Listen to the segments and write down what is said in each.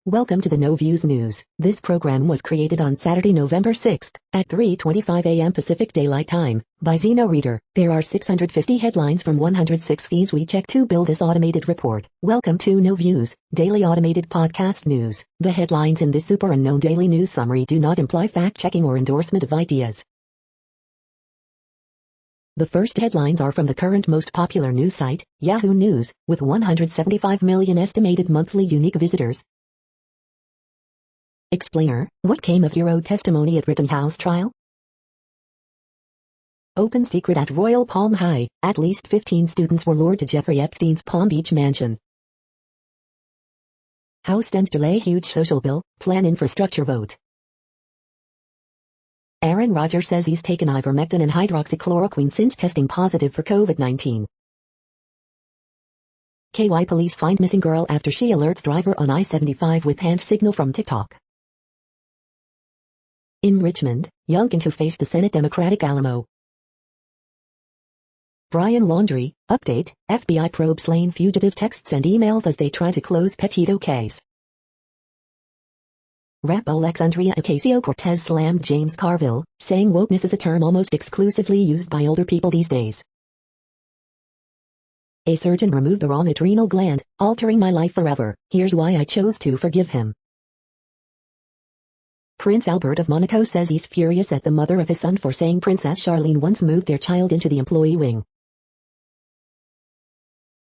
Welcome to the No Views News. This program was created on Saturday, November 6th, at 3:25 a.m. Pacific Daylight Time, by Zeno Reader. There are 650 headlines from 106 feeds we check to build this automated report. Welcome to No Views, daily automated podcast news. The headlines in this super unknown daily news summary do not imply fact-checking or endorsement of ideas. The first headlines are from the current most popular news site, Yahoo News, with 175 million estimated monthly unique visitors. Explainer, what came of hero testimony at Rittenhouse trial? Open secret at Royal Palm High, at least 15 students were lured to Jeffrey Epstein's Palm Beach mansion. House Dems delay huge social bill, plan infrastructure vote. Aaron Rodgers says he's taken ivermectin and hydroxychloroquine since testing positive for COVID-19. KY police find missing girl after she alerts driver on I-75 with hand signal from TikTok. In Richmond, Youngkin to face the Senate Democratic Alamo. Brian Laundrie, update, FBI probes slain fugitive texts and emails as they try to close Petito case. Rap Alexandria Ocasio-Cortez slammed James Carville, saying wokeness is a term almost exclusively used by older people these days. A surgeon removed the wrong adrenal gland, altering my life forever. Here's why I chose to forgive him. Prince Albert of Monaco says he's furious at the mother of his son for saying Princess Charlene once moved their child into the employee wing.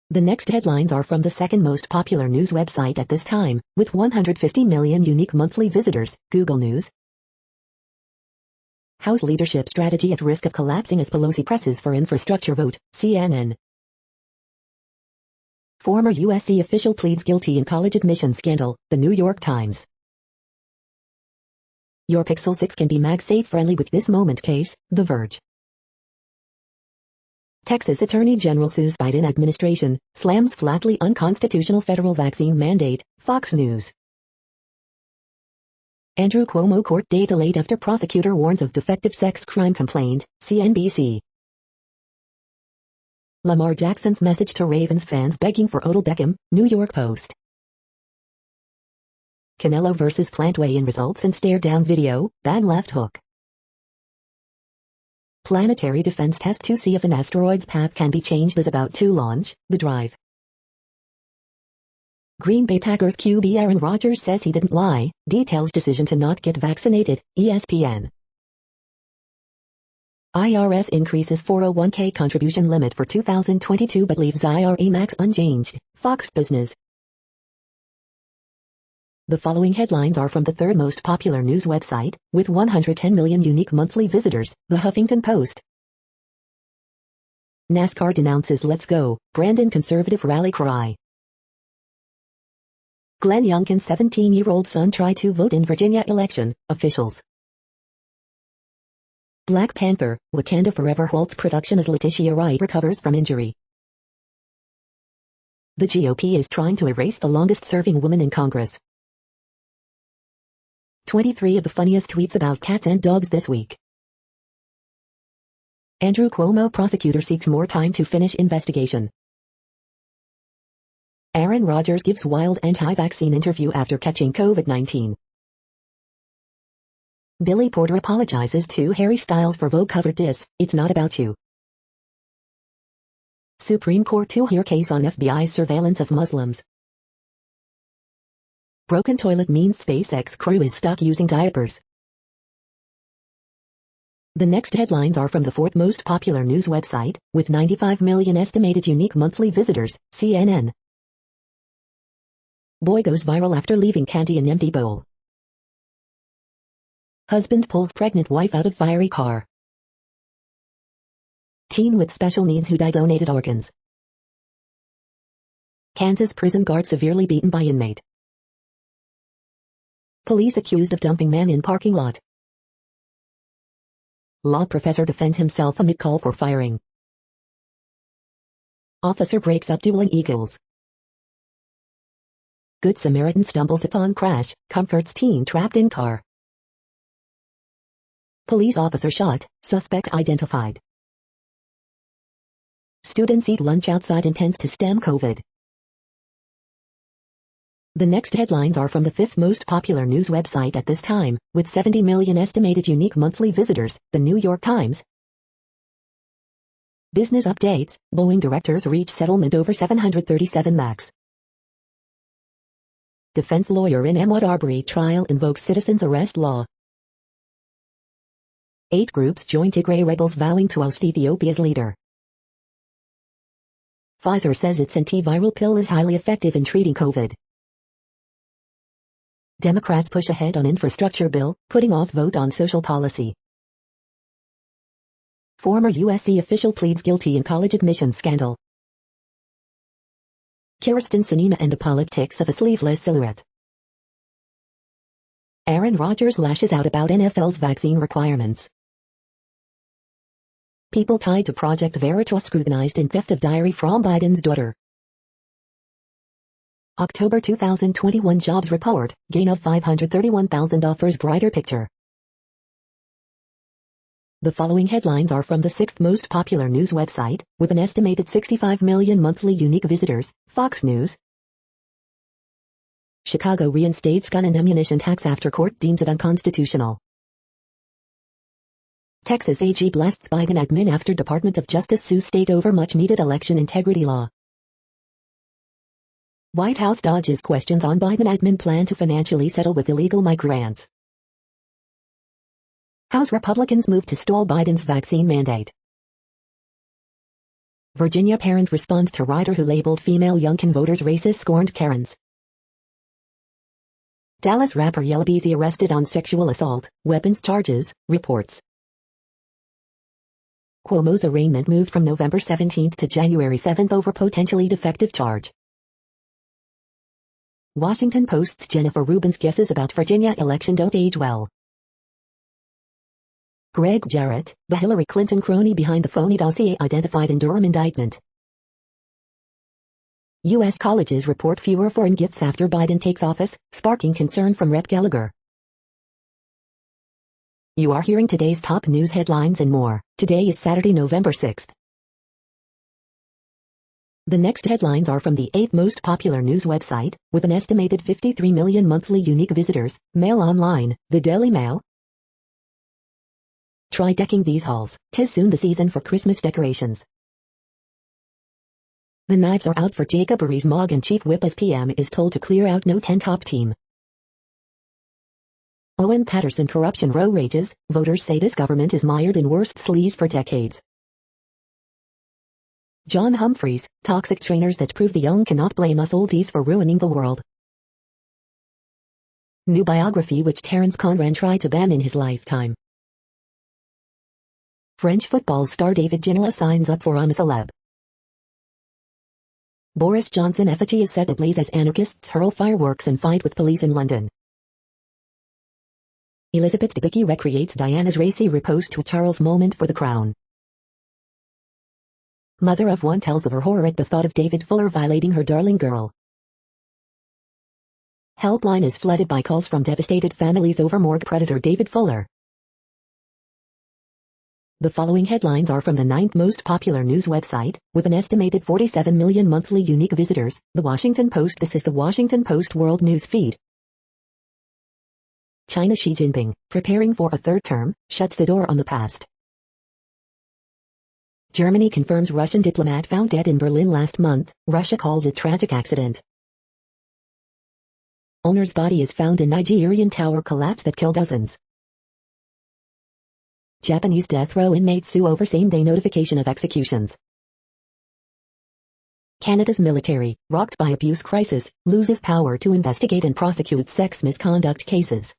The next headlines are from the second most popular news website at this time, with 150 million unique monthly visitors, Google News. House leadership strategy at risk of collapsing as Pelosi presses for infrastructure vote, CNN. Former USC official pleads guilty in college admission scandal, The New York Times. Your Pixel 6 can be MagSafe friendly with this moment case, The Verge. Texas Attorney General sues Biden administration, slams flatly unconstitutional federal vaccine mandate, Fox News. Andrew Cuomo court day delayed after prosecutor warns of defective sex crime complaint, CNBC. Lamar Jackson's message to Ravens fans begging for Odell Beckham, New York Post. Canelo vs. Plant weigh-in results and stare-down video, bad left hook. Planetary defense test to see if an asteroid's path can be changed is about to launch, The Drive. Green Bay Packers QB Aaron Rodgers says he didn't lie, details decision to not get vaccinated, ESPN. IRS increases 401k contribution limit for 2022 but leaves IRA max unchanged, Fox Business. The following headlines are from the third most popular news website, with 110 million unique monthly visitors, The Huffington Post. NASCAR denounces Let's Go, Brandon conservative rally cry. Glenn Youngkin's 17-year-old son tried to vote in Virginia election, officials. Black Panther, Wakanda Forever halts production as Letitia Wright recovers from injury. The GOP is trying to erase the longest-serving woman in Congress. 23 of the funniest tweets about cats and dogs this week. Andrew Cuomo prosecutor seeks more time to finish investigation. Aaron Rodgers gives wild anti-vaccine interview after catching COVID-19. Billy Porter apologizes to Harry Styles for Vogue cover diss, it's not about you. Supreme Court to hear case on FBI's surveillance of Muslims. Broken toilet means SpaceX crew is stuck using diapers. The next headlines are from the fourth most popular news website, with 95 million estimated unique monthly visitors, CNN. Boy goes viral after leaving candy in empty bowl. Husband pulls pregnant wife out of fiery car. Teen with special needs who donated organs. Kansas prison guard severely beaten by inmate. Police accused of dumping man in parking lot. Law professor defends himself amid call for firing. Officer breaks up dueling eagles. Good Samaritan stumbles upon crash, comforts teen trapped in car. Police officer shot, suspect identified. Students eat lunch outside intends to stem COVID. The next headlines are from the fifth most popular news website at this time, with 70 million estimated unique monthly visitors, the New York Times. Business updates, Boeing directors reach settlement over 737 MAX. Defense lawyer in Ahmaud Arbery trial invokes citizens' arrest law. 8 groups join Tigray rebels vowing to oust Ethiopia's leader. Pfizer says its antiviral pill is highly effective in treating COVID. Democrats push ahead on infrastructure bill, putting off vote on social policy. Former USC official pleads guilty in college admissions scandal. Kyrsten Sinema and the politics of a sleeveless silhouette. Aaron Rodgers lashes out about NFL's vaccine requirements. People tied to Project Veritas scrutinized in theft of diary from Biden's daughter. October 2021 jobs report, gain of 531,000 offers brighter picture. The following headlines are from the 6th most popular news website, with an estimated 65 million monthly unique visitors, Fox News. Chicago reinstates gun and ammunition tax after court deems it unconstitutional. Texas AG blasts Biden admin after Department of Justice sues state over much-needed election integrity law. White House dodges questions on Biden admin plan to financially settle with illegal migrants. House Republicans move to stall Biden's vaccine mandate. Virginia parent responds to writer who labeled female Youngkin voters racist scorned Karens. Dallas rapper Yella Beezy arrested on sexual assault, weapons charges, reports. Cuomo's arraignment moved from November 17 to January 7 over potentially defective charge. Washington Post's Jennifer Rubin's guesses about Virginia election don't age well. Greg Jarrett, the Hillary Clinton crony behind the phony dossier identified in Durham indictment. U.S. colleges report fewer foreign gifts after Biden takes office, sparking concern from Rep. Gallagher. You are hearing today's top news headlines and more. Today is Saturday, November 6th. The next headlines are from the 8th most popular news website, with an estimated 53 million monthly unique visitors, Mail Online, the Daily Mail. Try decking these halls, 'tis soon the season for Christmas decorations. The knives are out for Jacob Rees-Mogg and Chief Whip as PM is told to clear out no 10 top team. Owen Patterson corruption row rages, voters say this government is mired in worst sleaze for decades. John Humphreys, toxic trainers that prove the young cannot blame us oldies for ruining the world. New biography which Terence Conran tried to ban in his lifetime. French football star David Ginola signs up for I'm a Celeb. Boris Johnson effigy is set ablaze as anarchists hurl fireworks and fight with police in London. Elizabeth Debicki recreates Diana's racy riposte to a Charles moment for the crown. Mother of one tells of her horror at the thought of David Fuller violating her darling girl. Helpline is flooded by calls from devastated families over morgue predator David Fuller. The following headlines are from the 9th most popular news website, with an estimated 47 million monthly unique visitors, The Washington Post. This is the Washington Post World News Feed. China Xi Jinping, preparing for a third term, shuts the door on the past. Germany confirms Russian diplomat found dead in Berlin last month, Russia calls it tragic accident. Owner's body is found in Nigerian tower collapse that killed dozens. Japanese death row inmates sue over same-day notification of executions. Canada's military, rocked by abuse crisis, loses power to investigate and prosecute sex misconduct cases.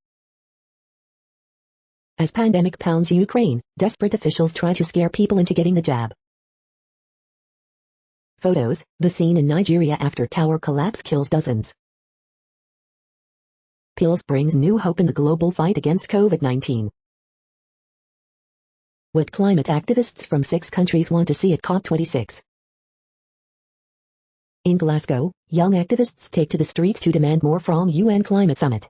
As pandemic pounds Ukraine, desperate officials try to scare people into getting the jab. Photos, the scene in Nigeria after tower collapse kills dozens. Pills brings new hope in the global fight against COVID-19. What climate activists from 6 countries want to see at COP26. In Glasgow, young activists take to the streets to demand more from UN Climate Summit.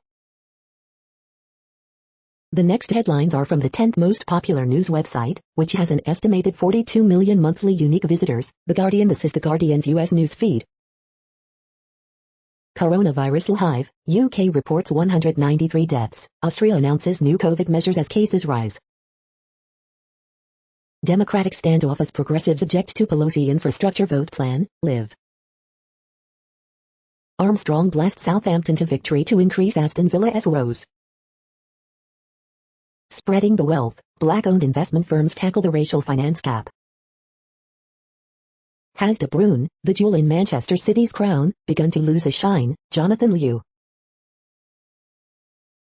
The next headlines are from the 10th most popular news website, which has an estimated 42 million monthly unique visitors, The Guardian. This is The Guardian's U.S. news feed. Coronavirus live, UK reports 193 deaths. Austria announces new COVID measures as cases rise. Democratic standoff as progressives object to Pelosi infrastructure vote plan, live. Armstrong blasts Southampton to victory to increase Aston Villa's woes. Spreading the wealth, black-owned investment firms tackle the racial finance gap. Has De Bruyne, the jewel in Manchester City's crown, begun to lose his shine? Jonathan Liu.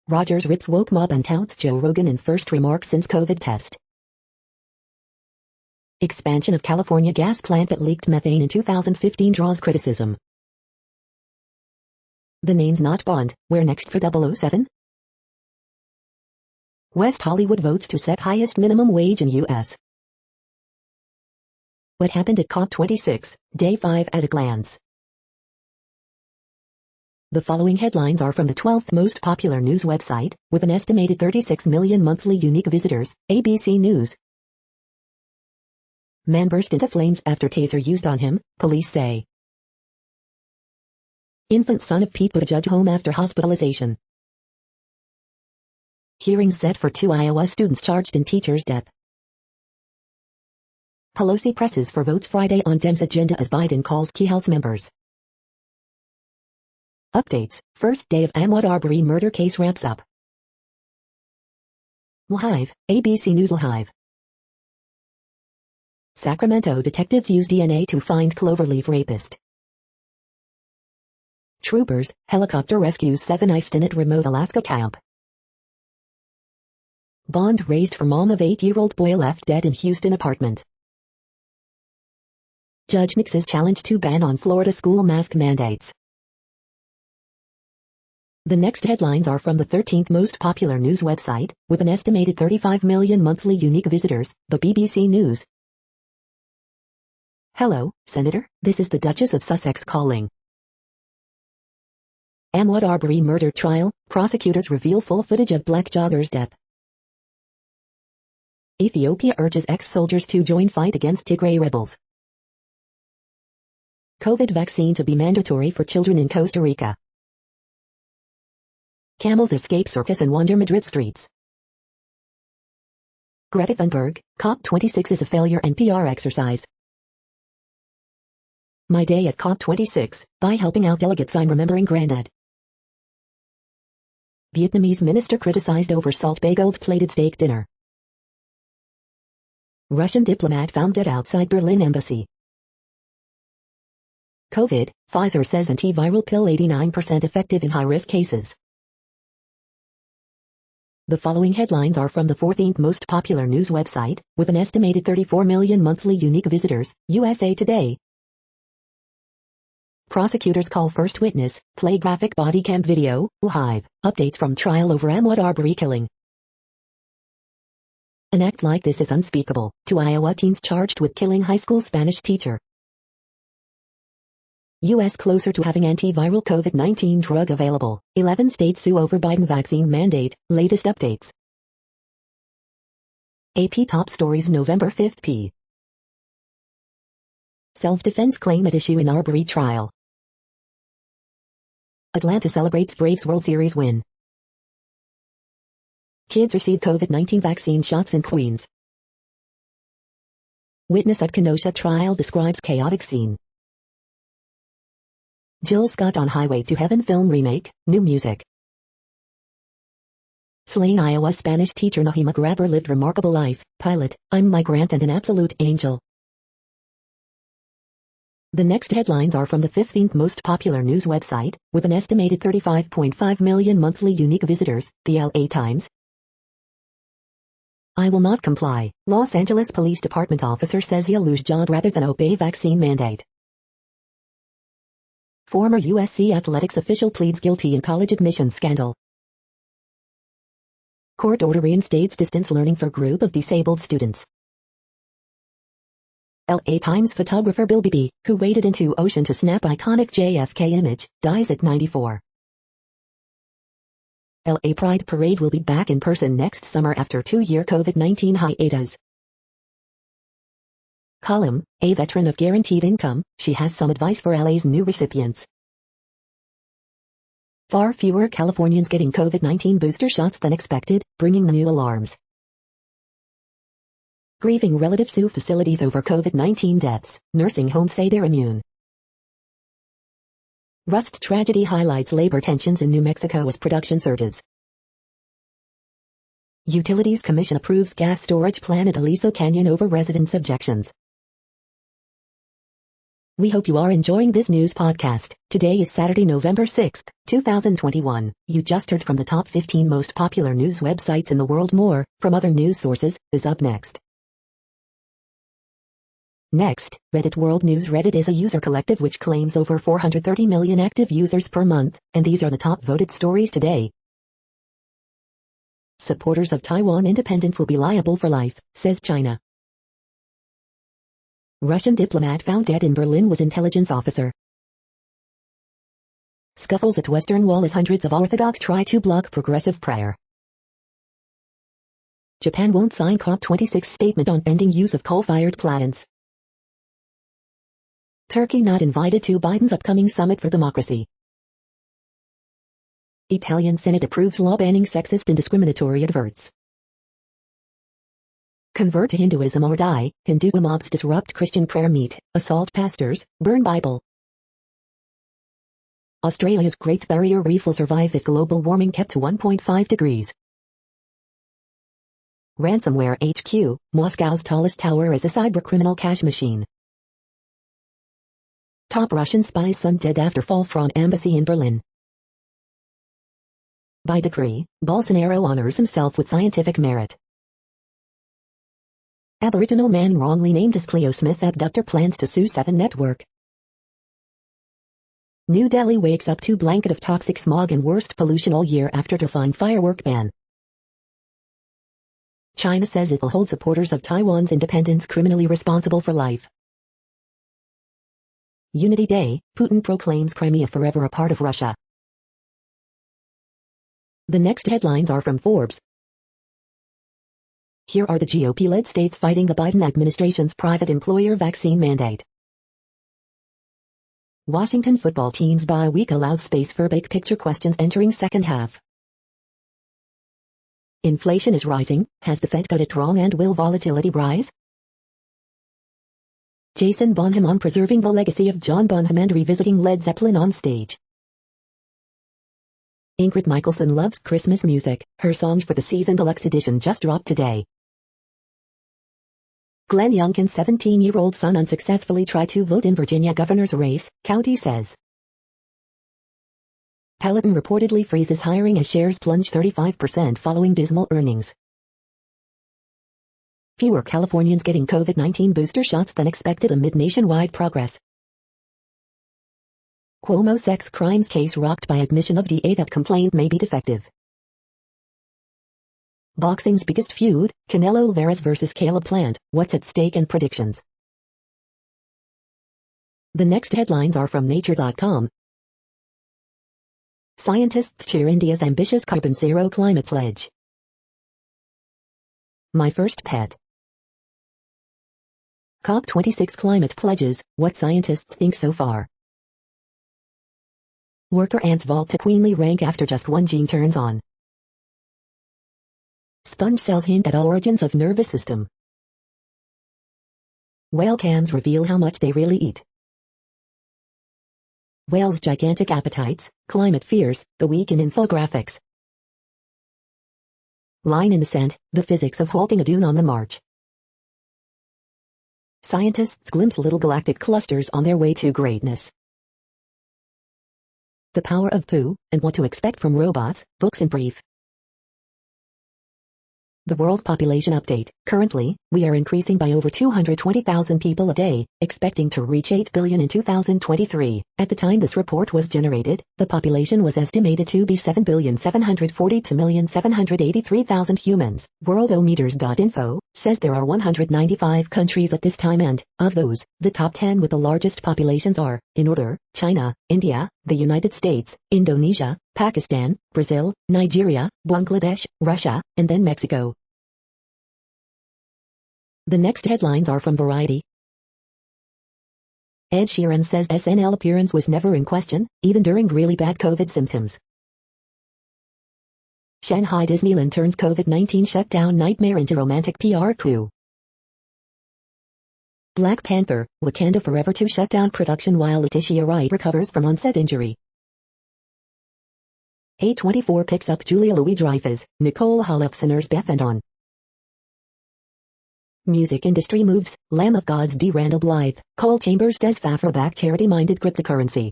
Rogers rips woke mob and touts Joe Rogan in first remarks since COVID test. Expansion of California gas plant that leaked methane in 2015 draws criticism. The name's not Bond, where next for 007? West Hollywood votes to set highest minimum wage in U.S. What happened at COP26, Day 5 at a glance. The following headlines are from the 12th most popular news website, with an estimated 36 million monthly unique visitors, ABC News. Man burst into flames after taser used on him, police say. Infant son of Pete Buttigieg home after hospitalization. Hearings set for 2 Iowa students charged in teacher's death. Pelosi presses for votes Friday on Dems' agenda as Biden calls key House members. Updates, first day of Ahmaud Arbery murder case wraps up. Live, ABC News Live. Sacramento detectives use DNA to find Cloverleaf rapist. Troopers, helicopter rescues 7 ICE at remote Alaska camp. Bond raised for mom of 8-year-old boy left dead in Houston apartment. Judge nixes challenge to ban on Florida school mask mandates. The next headlines are from the 13th most popular news website, with an estimated 35 million monthly unique visitors, the BBC News. Hello, Senator, this is the Duchess of Sussex calling. Ahmaud Arbery murder trial, prosecutors reveal full footage of black jogger's death. Ethiopia urges ex-soldiers to join fight against Tigray rebels. COVID vaccine to be mandatory for children in Costa Rica. Camels escape circus and wander Madrid streets. Greta Thunberg, COP26 is a failure and PR exercise. My day at COP26, by helping out delegates I'm remembering Granddad. Vietnamese minister criticized over Salt Bae gold-plated steak dinner. Russian diplomat found dead outside Berlin embassy. COVID, Pfizer says antiviral pill 89% effective in high-risk cases. The following headlines are from the 14th most popular news website, with an estimated 34 million monthly unique visitors, USA Today. Prosecutors call first witness, play graphic body cam video, live, updates from trial over Ahmaud Arbery killing. An act like this is unspeakable, 2 Iowa teens charged with killing high school Spanish teacher. U.S. closer to having antiviral COVID-19 drug available, 11 states sue over Biden vaccine mandate, latest updates. AP top stories November 5th p. Self-defense claim at issue in Arbery trial. Atlanta celebrates Braves World Series win. Kids receive COVID-19 vaccine shots in Queens. Witness at Kenosha trial describes chaotic scene. Jill Scott on Highway to Heaven film remake, new music. Slain Iowa Spanish teacher Nahima Grabber lived remarkable life, pilot, I'm migrant and an absolute angel. The next headlines are from the 15th most popular news website, with an estimated 35.5 million monthly unique visitors, the LA Times. I will not comply, Los Angeles Police Department officer says he'll lose job rather than obey vaccine mandate. Former USC athletics official pleads guilty in college admissions scandal. Court order reinstates distance learning for group of disabled students. LA Times photographer Bill Beebe, who waded into ocean to snap iconic JFK image, dies at 94. LA Pride Parade will be back in person next summer after 2-year COVID-19 hiatus. Column, a veteran of guaranteed income, she has some advice for LA's new recipients. Far fewer Californians getting COVID-19 booster shots than expected, bringing the new alarms. Grieving relatives sue facilities over COVID-19 deaths. Nursing homes say they're immune. Rust tragedy highlights labor tensions in New Mexico as production surges. Utilities Commission approves gas storage plan at Aliso Canyon over residents' objections. We hope you are enjoying this news podcast. Today is Saturday, November 6th, 2021. You just heard from the top 15 most popular news websites in the world. More from other news sources is up next. Next, Reddit World News. Reddit is a user collective which claims over 430 million active users per month, and these are the top voted stories today. Supporters of Taiwan independence will be liable for life, says China. Russian diplomat found dead in Berlin was intelligence officer. Scuffles at Western Wall as hundreds of Orthodox try to block progressive prayer. Japan won't sign COP26 statement on ending use of coal-fired plants. Turkey not invited to Biden's upcoming summit for democracy. Italian Senate approves law banning sexist and discriminatory adverts. Convert to Hinduism or die. Hindu mobs disrupt Christian prayer meet, assault pastors, burn Bible. Australia's Great Barrier Reef will survive if global warming kept to 1.5 degrees. Ransomware HQ, Moscow's tallest tower is a cybercriminal cash machine. Top Russian spy's son dead after fall from embassy in Berlin. By decree, Bolsonaro honors himself with scientific merit. Aboriginal man wrongly named as Cleo Smith's abductor plans to sue 7 Network. New Delhi wakes up to blanket of toxic smog and worst pollution all year after defying firework ban. China says it will hold supporters of Taiwan's independence criminally responsible for life. Unity Day, Putin proclaims Crimea forever a part of Russia. The next headlines are from Forbes. Here are the GOP-led states fighting the Biden administration's private employer vaccine mandate. Washington football team's bye week allows space for big-picture questions entering second half. Inflation is rising. Has the Fed got it wrong, and will volatility rise? Jason Bonham on preserving the legacy of John Bonham and revisiting Led Zeppelin on stage. Ingrid Michaelson loves Christmas music. Her songs for the season deluxe edition just dropped today. Glenn Youngkin's 17-year-old son unsuccessfully tried to vote in Virginia governor's race, county says. Peloton reportedly freezes hiring as shares plunge 35% following dismal earnings. Fewer Californians getting COVID-19 booster shots than expected amid nationwide progress. Cuomo sex crimes case rocked by admission of DA that complaint may be defective. Boxing's biggest feud, Canelo Alvarez vs. Caleb Plant, what's at stake and predictions. The next headlines are from Nature.com. Scientists cheer India's ambitious carbon zero climate pledge. My first pet. COP26 climate pledges, what scientists think so far. Worker ants vault to queenly rank after just one gene turns on. Sponge cells hint at origins of nervous system. Whale cams reveal how much they really eat. Whales' gigantic appetites, climate fears, the week in infographics. Line in the sand, the physics of halting a dune on the march. Scientists glimpse little galactic clusters on their way to greatness. The power of poo, and what to expect from robots, books in brief. The World Population Update. Currently, we are increasing by over 220,000 people a day, expecting to reach 8 billion in 2023. At the time this report was generated, the population was estimated to be 7,742,783,000 humans. Worldometers.info says there are 195 countries at this time, and, of those, the top 10 with the largest populations are, in order, China, India, the United States, Indonesia, Pakistan, Brazil, Nigeria, Bangladesh, Russia, and then Mexico. The next headlines are from Variety. Ed Sheeran says SNL appearance was never in question, even during really bad COVID symptoms. Shanghai Disneyland turns COVID-19 shutdown nightmare into romantic PR coup. Black Panther, Wakanda Forever 2 shut down production while Letitia Wright recovers from onset injury. A24 picks up Julia Louis-Dreyfus, Nicole Holofcener's Beth and On. Music industry moves, Lamb of God's D. Randall Blythe, Cole Chambers Des Fafro-back charity-minded cryptocurrency.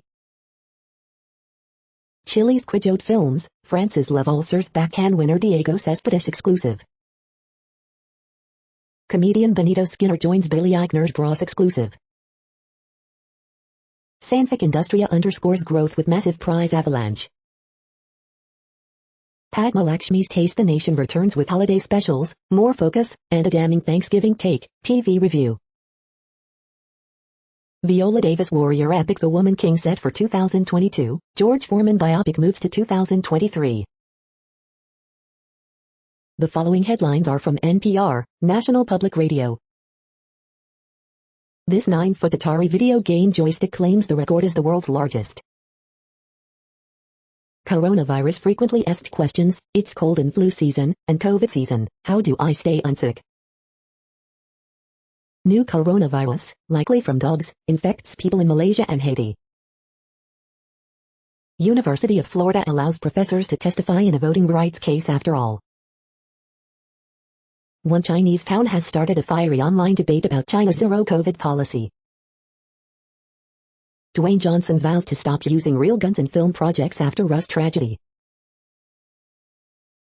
Chili's Quijote Films, Francis Levalser's backhand winner Diego Cespedes exclusive. Comedian Benito Skinner joins Billy Eichner's Bros exclusive. Sanfic Industria underscores growth with massive prize avalanche. Padma Lakshmi's Taste the Nation returns with holiday specials, more focus, and a damning Thanksgiving take, TV review. Viola Davis Warrior epic The Woman King set for 2022, George Foreman biopic moves to 2023. The following headlines are from NPR, National Public Radio. This 9-foot Atari video game joystick claims the record as the world's largest. Coronavirus frequently asked questions, it's cold and flu season, and COVID season, how do I stay unsick? New coronavirus, likely from dogs, infects people in Malaysia and Haiti. University of Florida allows professors to testify in a voting rights case after all. One Chinese town has started a fiery online debate about China's zero-COVID policy. Dwayne Johnson vows to stop using real guns in film projects after Rust tragedy.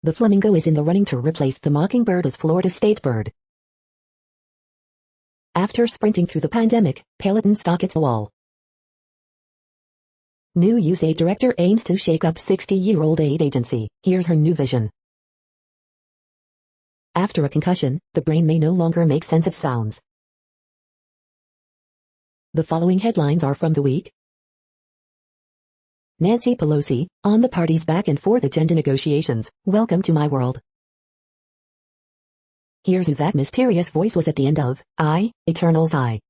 The flamingo is in the running to replace the mockingbird as Florida state bird. After sprinting through the pandemic, Peloton stock hits a wall. New USAID director aims to shake up 60-year-old aid agency. Here's her new vision. After a concussion, the brain may no longer make sense of sounds. The following headlines are from The Week. Nancy Pelosi, on the party's back and forth agenda negotiations, welcome to my world. Here's who that mysterious voice was at the end of I, Eternal's I.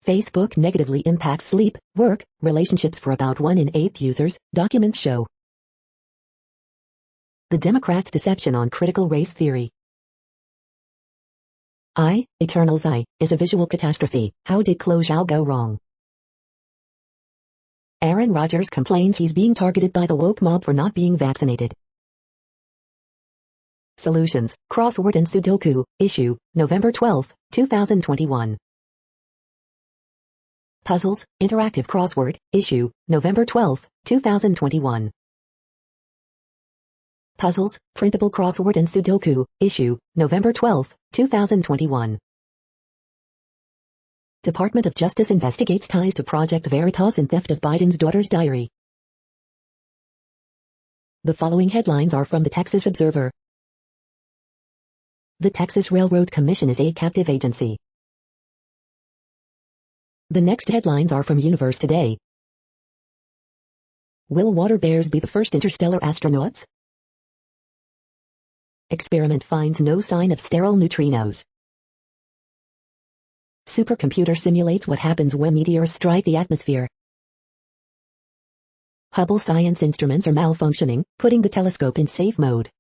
Facebook negatively impacts sleep, work, relationships for about 1 in 8 users, documents show. The Democrats' deception on critical race theory. I, Eternal's I, is a visual catastrophe. How did Chloe Zhao go wrong? Aaron Rodgers complains he's being targeted by the woke mob for not being vaccinated. Solutions, Crossword and Sudoku, issue, November 12, 2021. Puzzles, Interactive Crossword, issue, November 12, 2021. Puzzles, Printable Crossword and Sudoku, issue, November 12, 2021. Department of Justice investigates ties to Project Veritas and theft of Biden's daughter's diary. The following headlines are from the Texas Observer. The Texas Railroad Commission is a captive agency. The next headlines are from Universe Today. Will water bears be the first interstellar astronauts? Experiment finds no sign of sterile neutrinos. Supercomputer simulates what happens when meteors strike the atmosphere. Hubble science instruments are malfunctioning, putting the telescope in safe mode.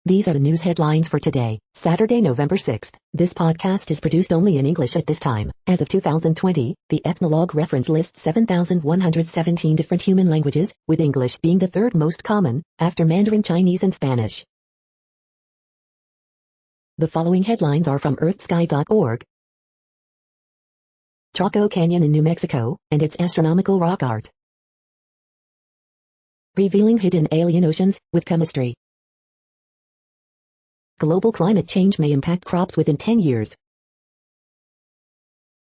These are the news headlines for today, Saturday, November 6th. This podcast is produced only in English at this time. As of 2020, the Ethnologue reference lists 7,117 different human languages, with English being the third most common, after Mandarin Chinese and Spanish. The following headlines are from earthsky.org. Chaco Canyon in New Mexico, and its astronomical rock art. Revealing hidden alien oceans, with chemistry. Global climate change may impact crops within 10 years.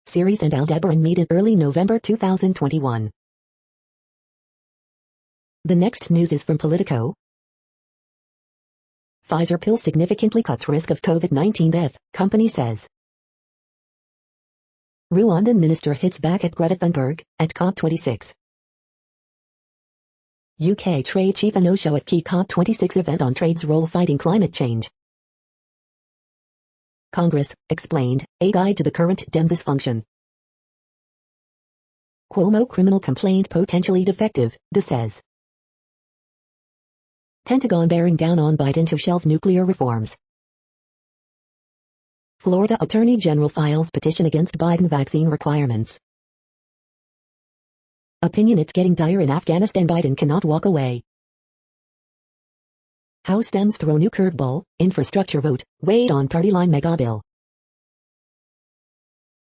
Ceres and Aldebaran meet in early November 2021. The next news is from Politico. Pfizer pill significantly cuts risk of COVID-19 death, company says. Rwandan minister hits back at Greta Thunberg, at COP26. UK trade chief a no-show at key COP26 event on trade's role fighting climate change. Congress, explained, a guide to the current Dem dysfunction. Cuomo criminal complaint potentially defective, De says. Pentagon bearing down on Biden to shelve nuclear reforms. Florida Attorney General files petition against Biden vaccine requirements. Opinion: it's getting dire in Afghanistan. Biden cannot walk away. House Dems throw new curveball, infrastructure vote, weighed on party line mega bill.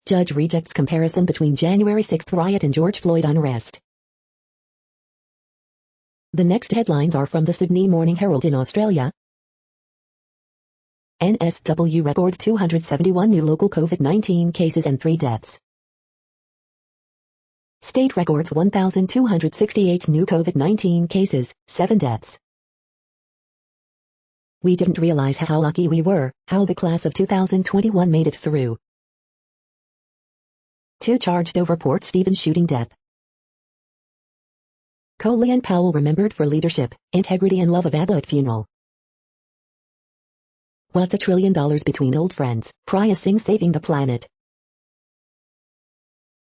Judge rejects comparison between January 6th riot and George Floyd unrest. The next headlines are from the Sydney Morning Herald in Australia. NSW records 271 new local COVID-19 cases and 3 deaths. State records 1,268 new COVID-19 cases, 7 deaths. We didn't realize how lucky we were, how the class of 2021 made it through. 2 charged over Port Stephen's shooting death. Colin Powell remembered for leadership, integrity and love of ABBA at funeral. What's $1 trillion between old friends? Priya Singh saving the planet.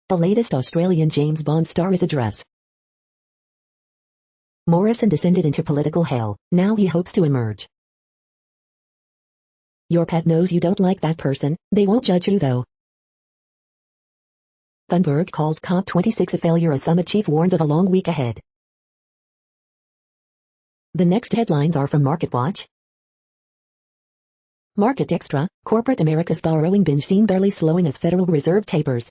The latest Australian James Bond star's address. Morrison descended into political hell, now he hopes to emerge. Your pet knows you don't like that person, they won't judge you though. Thunberg calls COP26 a failure as summit chief warns of a long week ahead. The next headlines are from MarketWatch. Market Extra, corporate America's borrowing binge seen barely slowing as Federal Reserve tapers.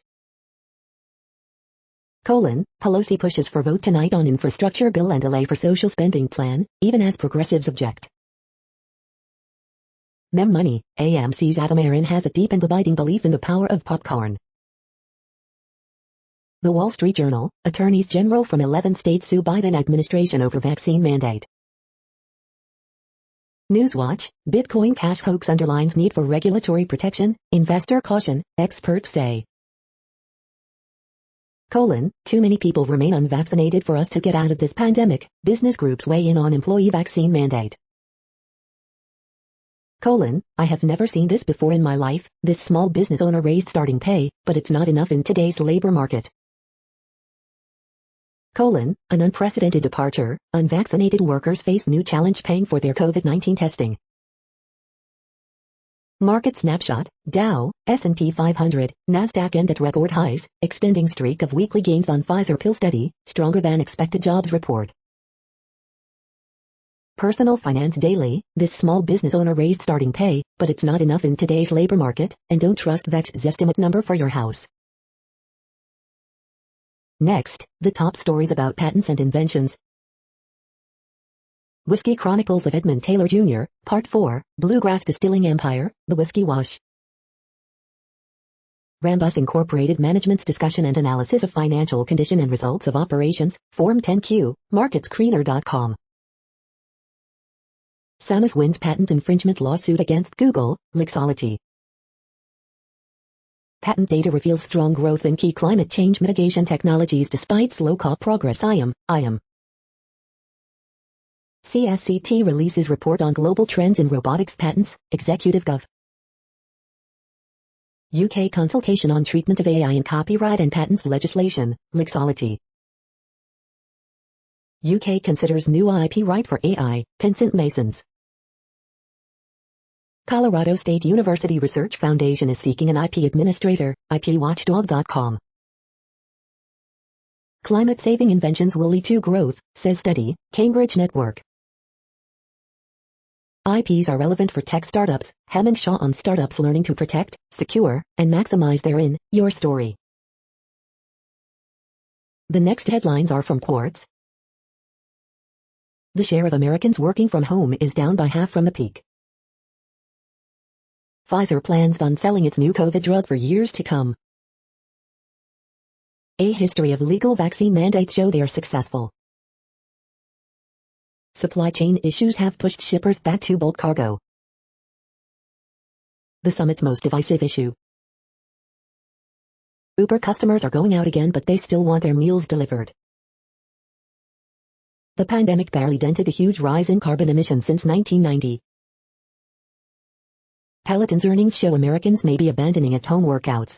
Pelosi pushes for vote tonight on infrastructure bill and delay for social spending plan, even as progressives object. Mem Money, AMC's Adam Aron has a deep and abiding belief in the power of popcorn. The Wall Street Journal, attorneys general from 11 states sue Biden administration over vaccine mandate. Newswatch, Bitcoin Cash hoax underlines need for regulatory protection, investor caution, experts say. Too many people remain unvaccinated for us to get out of this pandemic, business groups weigh in on employee vaccine mandate. I have never seen this before in my life, this small business owner raised starting pay, but it's not enough in today's labor market. An unprecedented departure, unvaccinated workers face new challenge paying for their COVID-19 testing. Market snapshot, Dow, S&P 500, Nasdaq end at record highs, extending streak of weekly gains on Pfizer pill steady, stronger than expected jobs report. Personal Finance Daily, this small business owner raised starting pay, but it's not enough in today's labor market, and don't trust Vex's estimate number for your house. Next, the top stories about patents and inventions. Whiskey Chronicles of Edmund Taylor Jr., Part 4, Bluegrass Distilling Empire, The Whiskey Wash. Rambus Incorporated Management's Discussion and Analysis of Financial Condition and Results of Operations, Form 10-Q, MarketScreener.com. Samus wins patent infringement lawsuit against Google, Lexology. Patent data reveals strong growth in key climate change mitigation technologies despite slow COP progress. IAM. CSCT releases report on global trends in robotics patents, Executive Gov. UK consultation on treatment of AI in copyright and patents legislation, Lexology. UK considers new IP right for AI, Pinsent Masons. Colorado State University Research Foundation is seeking an IP administrator, IPWatchdog.com. Climate-saving inventions will lead to growth, says study, Cambridge Network. IPs are relevant for tech startups, Hemming Shaw on startups learning to protect, secure, and maximize their your story. The next headlines are from Quartz. The share of Americans working from home is down by half from the peak. Pfizer plans on selling its new COVID drug for years to come. A history of legal vaccine mandates show they are successful. Supply chain issues have pushed shippers back to bulk cargo. The summit's most divisive issue. Uber customers are going out again, but they still want their meals delivered. The pandemic barely dented the huge rise in carbon emissions since 1990. Peloton's earnings show Americans may be abandoning at-home workouts.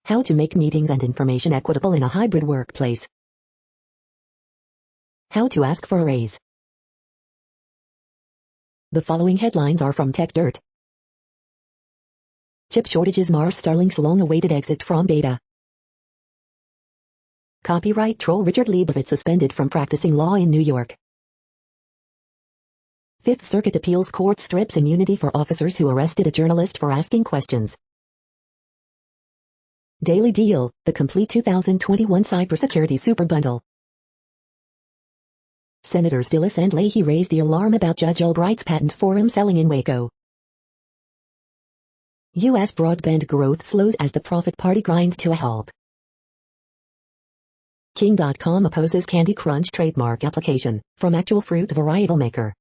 How to make meetings and information equitable in a hybrid workplace. How to ask for a raise. The following headlines are from TechDirt. Chip shortages mar Starlink's long-awaited exit from beta. Copyright troll Richard Leibovitz suspended from practicing law in New York. Fifth Circuit Appeals Court strips immunity for officers who arrested a journalist for asking questions. Daily Deal, the complete 2021 cybersecurity super bundle. Senators Dillis and Leahy raised the alarm about Judge Albright's patent forum selling in Waco. U.S. broadband growth slows as the profit party grinds to a halt. King.com opposes Candy Crunch trademark application from Actual Fruit varietal maker.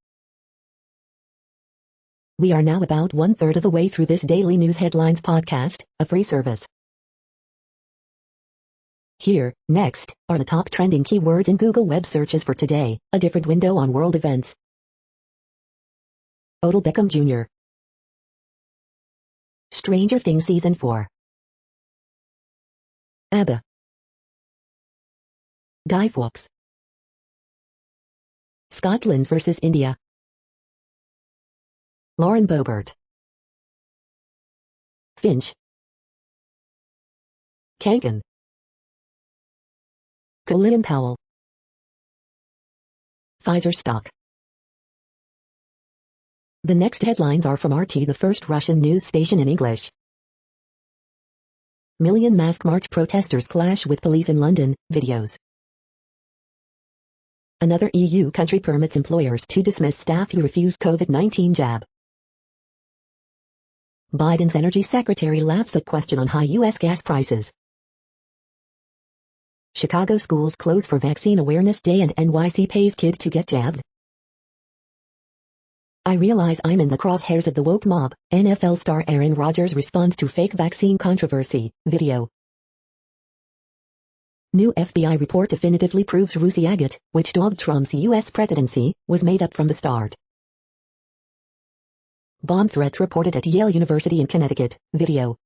We are now about 1/3 of the way through this daily news headlines podcast, a free service. Here, next, are the top trending keywords in Google web searches for today, a different window on world events. Odell Beckham Jr. Stranger Things Season 4. ABBA. Guy Fawkes. Scotland vs. India. Lauren Boebert. Finch. Kangan. Colin Powell. Pfizer stock. The next headlines are from RT, the first Russian news station in English. Million mask march protesters clash with police in London, videos. Another EU country permits employers to dismiss staff who refuse COVID-19 jab. Biden's energy secretary laughs at question on high U.S. gas prices. Chicago schools close for Vaccine Awareness Day and NYC pays kids to get jabbed. I realize I'm in the crosshairs of the woke mob. NFL star Aaron Rodgers responds to fake vaccine controversy, video. New FBI report definitively proves Rusi agate, which dogged Trump's U.S. presidency, was made up from the start. Bomb threats reported at Yale University in Connecticut, video.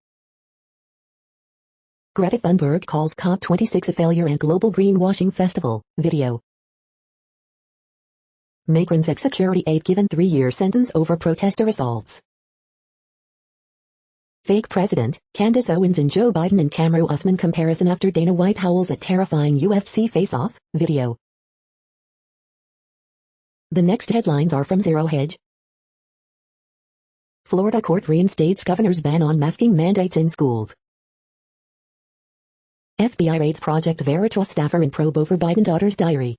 Greta Thunberg calls COP26 a failure and global greenwashing festival, video. Macron's ex-security aide given 3-year sentence over protester assaults. Fake president, Candace Owens and Joe Biden and Kamaru Usman comparison after Dana White howls at terrifying UFC face-off, video. The next headlines are from Zero Hedge. Florida court reinstates governor's ban on masking mandates in schools. FBI raids Project Veritas staffer in probe over Biden daughter's diary.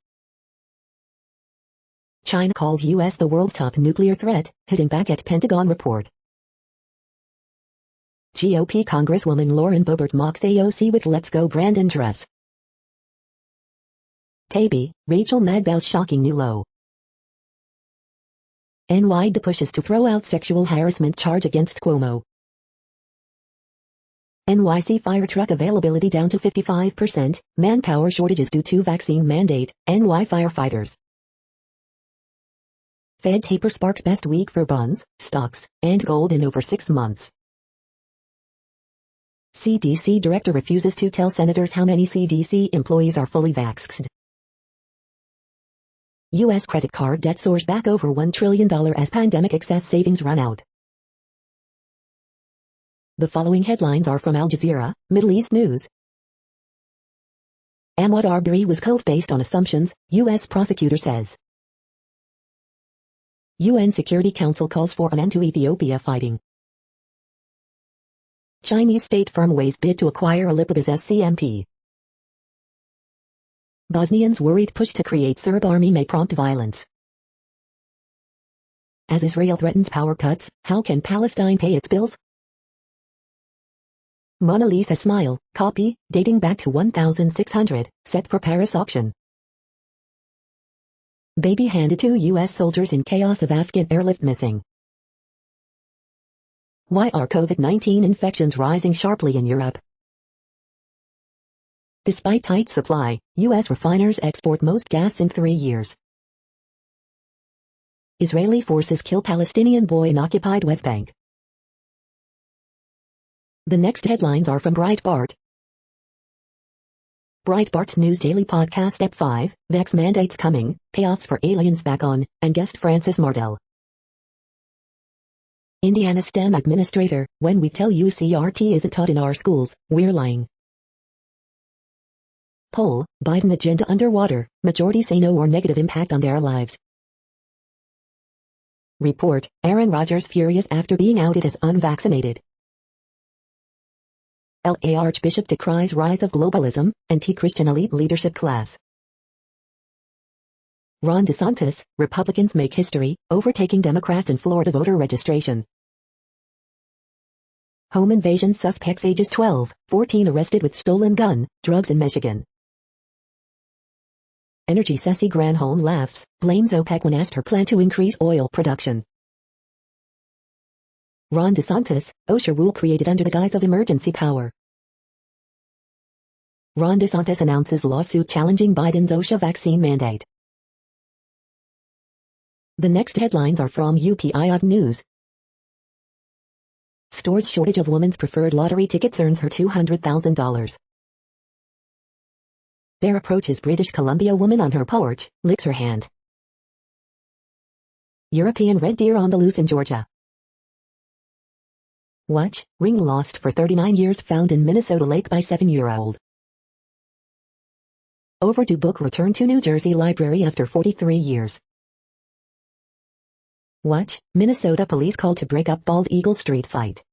China calls U.S. the world's top nuclear threat, hitting back at Pentagon report. GOP Congresswoman Lauren Boebert mocks AOC with Let's Go Brandon dress. Taby, Rachel Maddow's shocking new low. NYD pushes to throw out sexual harassment charge against Cuomo. NYC fire truck availability down to 55%, manpower shortages due to vaccine mandate, NY firefighters. Fed taper sparks best week for bonds, stocks, and gold in over 6 months. CDC director refuses to tell senators how many CDC employees are fully vaxxed. U.S. credit card debt soars back over $1 trillion as pandemic excess savings run out. The following headlines are from Al Jazeera, Middle East News. Ahmad Arbery was killed based on assumptions, U.S. prosecutor says. UN Security Council calls for an end to Ethiopia fighting. Chinese state firm weighs bid to acquire Alibaba SCMP. Bosnians worried push to create Serb army may prompt violence. As Israel threatens power cuts, how can Palestine pay its bills? Mona Lisa smile, copy, dating back to 1600, set for Paris auction. Baby handed to U.S. soldiers in chaos of Afghan airlift missing. Why are COVID-19 infections rising sharply in Europe? Despite tight supply, U.S. refiners export most gas in 3 years. Israeli forces kill Palestinian boy in occupied West Bank. The next headlines are from Breitbart. Breitbart's News Daily Podcast Step 5, Vax Mandates Coming, Payoffs for Aliens Back On, and guest Francis Mardell. Indiana STEM Administrator, when we tell you CRT isn't taught in our schools, we're lying. Poll, Biden agenda underwater, majority say no or negative impact on their lives. Report, Aaron Rodgers furious after being outed as unvaccinated. LA Archbishop decries rise of globalism, anti-Christian elite leadership class. Ron DeSantis, Republicans make history, overtaking Democrats in Florida voter registration. Home invasion suspects ages 12, 14 arrested with stolen gun, drugs in Michigan. Energy Ceci Granholm laughs, blames OPEC when asked her plan to increase oil production. Ron DeSantis, OSHA rule created under the guise of emergency power. Ron DeSantis announces lawsuit challenging Biden's OSHA vaccine mandate. The next headlines are from UPI News. Store's shortage of women's preferred lottery tickets earns her $200,000. Bear approaches British Columbia woman on her porch, licks her hand. European red deer on the loose in Georgia. Watch, ring lost for 39 years found in Minnesota lake by 7-year-old. Overdue book returned to New Jersey Library after 43 years. Watch, Minnesota police called to break up bald eagle street fight.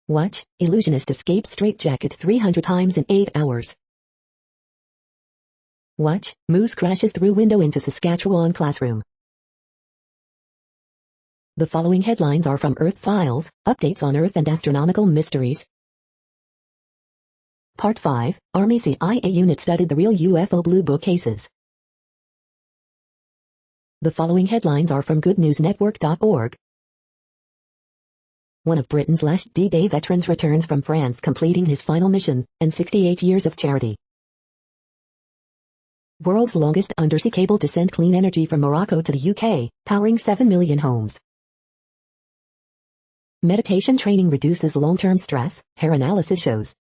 Watch, illusionist escapes straitjacket 300 times in 8 hours. Watch, moose crashes through window into Saskatchewan classroom. The following headlines are from Earth Files, updates on Earth and astronomical mysteries. Part 5, Army CIA unit studied the real UFO Blue Book cases. The following headlines are from goodnewsnetwork.org. One of Britain's last D-Day veterans returns from France completing his final mission, and 68 years of charity. World's longest undersea cable to send clean energy from Morocco to the UK, powering 7 million homes. Meditation training reduces long-term stress, hair analysis shows.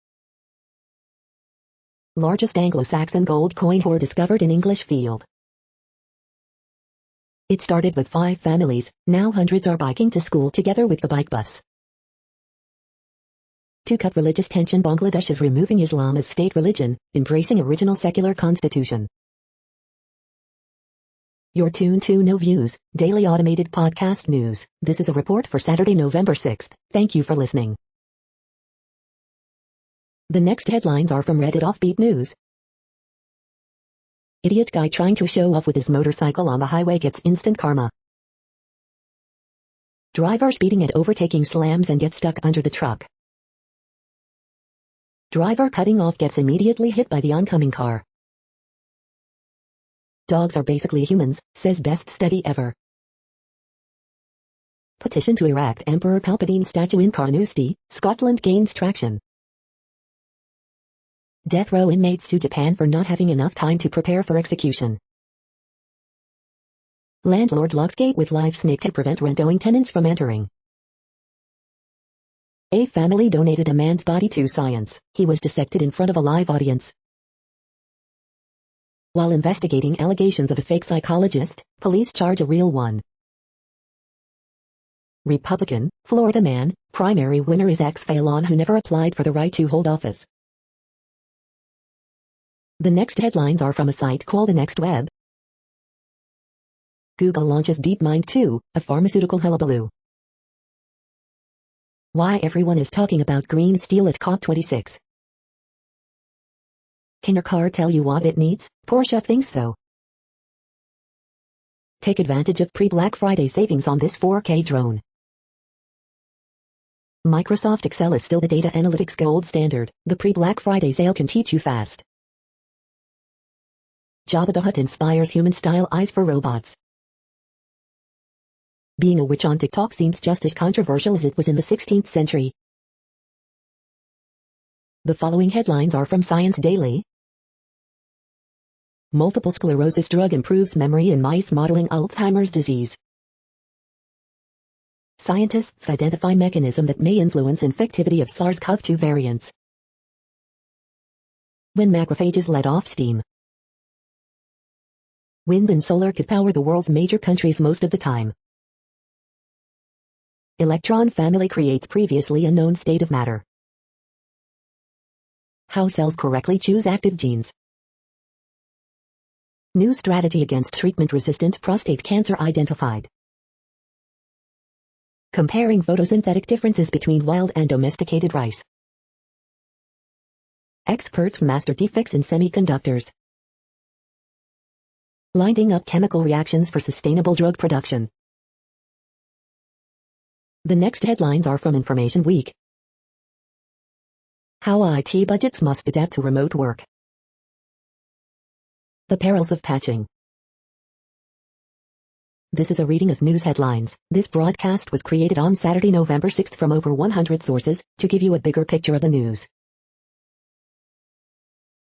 Largest Anglo-Saxon gold coin hoard discovered in English field. It started with 5 families, now hundreds are biking to school together with the bike bus. To cut religious tension, Bangladesh is removing Islam as state religion, embracing original secular constitution. You're tuned to No Views, daily automated podcast news. This is a report for Saturday, November 6th. Thank you for listening. The next headlines are from Reddit Offbeat News. Idiot guy trying to show off with his motorcycle on the highway gets instant karma. Driver speeding and overtaking slams and gets stuck under the truck. Driver cutting off gets immediately hit by the oncoming car. Dogs are basically humans, says best study ever. Petition to erect Emperor Palpatine statue in Carnoustie, Scotland gains traction. Death row inmates sue Japan for not having enough time to prepare for execution. Landlord locks gate with live snake to prevent rent-owing tenants from entering. A family donated a man's body to science. He was dissected in front of a live audience. While investigating allegations of a fake psychologist, police charge a real one. Republican, Florida man, primary winner is ex-felon who never applied for the right to hold office. The next headlines are from a site called The Next Web. Google launches DeepMind 2, a pharmaceutical hullabaloo. Why everyone is talking about green steel at COP26. Can your car tell you what it needs? Porsche thinks so. Take advantage of pre-Black Friday savings on this 4K drone. Microsoft Excel is still the data analytics gold standard. The pre-Black Friday sale can teach you fast. Jabba the Hutt inspires human-style eyes for robots. Being a witch on TikTok seems just as controversial as it was in the 16th century. The following headlines are from Science Daily. Multiple sclerosis drug improves memory in mice modeling Alzheimer's disease. Scientists identify mechanism that may influence infectivity of SARS-CoV-2 variants. When macrophages let off steam. Wind and solar could power the world's major countries most of the time. Electron family creates previously unknown state of matter. How cells correctly choose active genes. New strategy against treatment-resistant prostate cancer identified. Comparing photosynthetic differences between wild and domesticated rice. Experts master defects in semiconductors. Lining up chemical reactions for sustainable drug production. The next headlines are from Information Week. How IT budgets must adapt to remote work. The perils of patching. This is a reading of news headlines. This broadcast was created on Saturday, November 6th from over 100 sources, to give you a bigger picture of the news.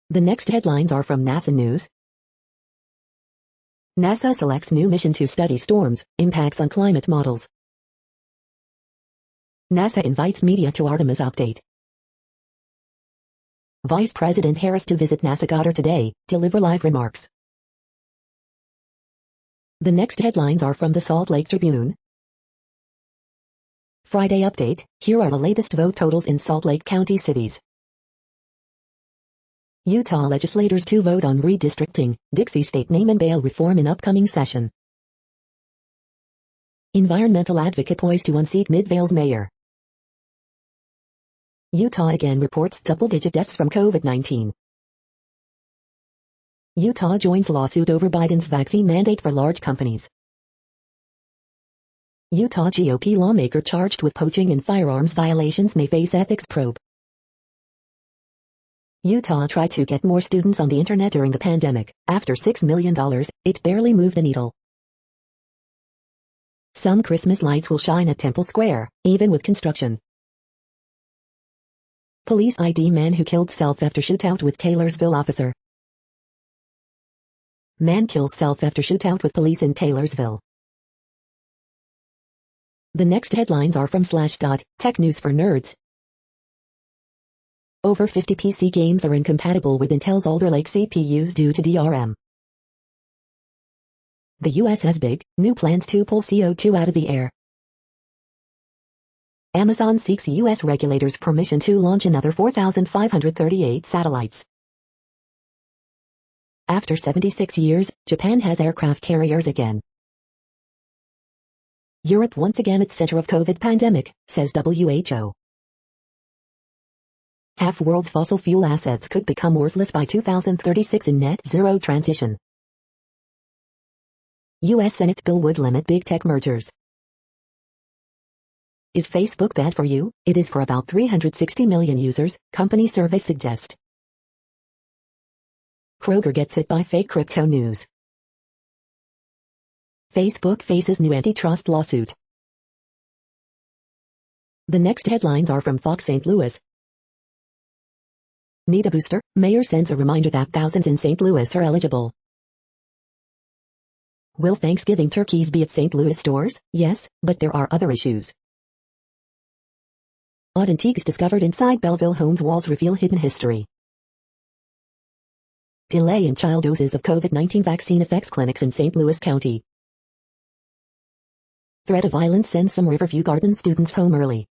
The next headlines are from NASA News. NASA selects new mission to study storms, impacts on climate models. NASA invites media to Artemis update. Vice President Harris to visit NASA Goddard today, deliver live remarks. The next headlines are from the Salt Lake Tribune. Friday update, here are the latest vote totals in Salt Lake County cities. Utah legislators to vote on redistricting, Dixie state name and bail reform in upcoming session. Environmental advocate poised to unseat Midvale's mayor. Utah again reports double-digit deaths from COVID-19. Utah joins lawsuit over Biden's vaccine mandate for large companies. Utah GOP lawmaker charged with poaching and firearms violations may face ethics probe. Utah tried to get more students on the internet during the pandemic. After $6 million, it barely moved the needle. Some Christmas lights will shine at Temple Square, even with construction. Police ID man who killed self after shootout with Taylorsville officer. Man kills self after shootout with police in Taylorsville. The next headlines are from Slashdot, tech news for nerds. Over 50 PC games are incompatible with Intel's Alder Lake CPUs due to DRM. The US has big, new plans to pull CO2 out of the air. Amazon seeks US regulators' permission to launch another 4,538 satellites. After 76 years, Japan has aircraft carriers again. Europe once again at center of COVID pandemic, says WHO. Half world's fossil fuel assets could become worthless by 2036 in net zero transition. US Senate bill would limit big tech mergers. Is Facebook bad for you? It is for about 360 million users, company survey suggests. Kroger gets hit by fake crypto news. Facebook faces new antitrust lawsuit. The next headlines are from Fox St. Louis. Need a booster? Mayor sends a reminder that thousands in St. Louis are eligible. Will Thanksgiving turkeys be at St. Louis stores? Yes, but there are other issues. Odd antiques discovered inside Belleville home's walls reveal hidden history. Delay in child doses of COVID-19 vaccine affects clinics in St. Louis County. Threat of violence sends some Riverview Garden students home early.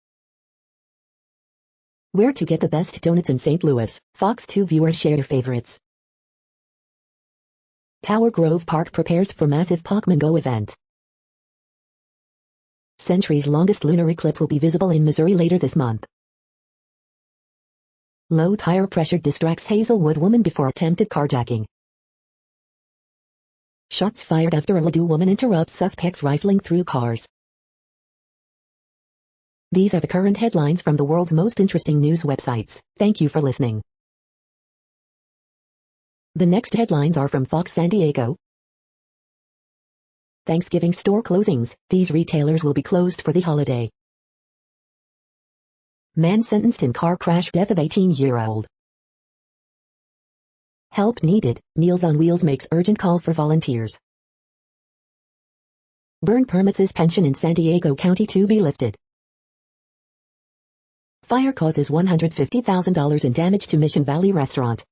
Where to get the best donuts in St. Louis, Fox 2 viewers share their favorites. Tower Grove Park prepares for massive Pokemon Go event. Century's longest lunar eclipse will be visible in Missouri later this month. Low tire pressure distracts Hazelwood woman before attempted carjacking. Shots fired after a Ladue woman interrupts suspects rifling through cars. These are the current headlines from the world's most interesting news websites. Thank you for listening. The next headlines are from Fox San Diego. Thanksgiving store closings. These retailers will be closed for the holiday. Man sentenced in car crash, death of 18-year-old. Help needed. Meals on Wheels makes urgent call for volunteers. Burn permits suspension in San Diego County to be lifted. Fire causes $150,000 in damage to Mission Valley restaurant.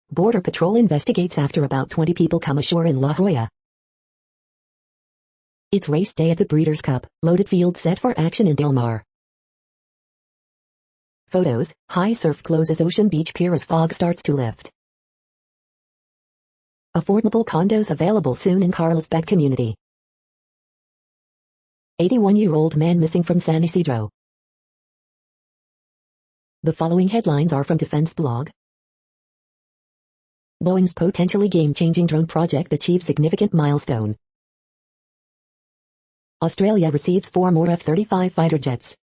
Border Patrol investigates after about 20 people come ashore in La Jolla. It's race day at the Breeders' Cup, loaded field set for action in Del Mar. Photos, high surf closes Ocean Beach Pier as fog starts to lift. Affordable condos available soon in Carlsbad community. 81-year-old man missing from San Isidro. The following headlines are from Defense Blog. Boeing's potentially game-changing drone project achieves significant milestone. Australia receives 4 more F-35 fighter jets.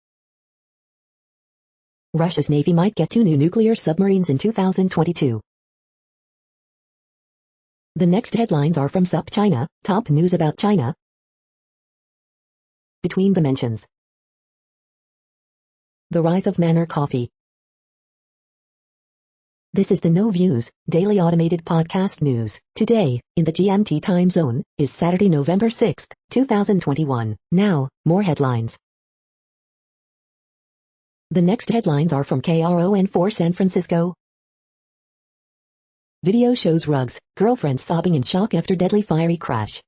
Russia's Navy might get 2 new nuclear submarines in 2022. The next headlines are from SUP China, top news about China. Between dimensions. The rise of Manor Coffee. This is the No Views, daily automated podcast news. Today, in the GMT time zone, is Saturday, November 6, 2021. Now, more headlines. The next headlines are from KRON4 San Francisco. Video shows Ruggs, girlfriend sobbing in shock after deadly fiery crash.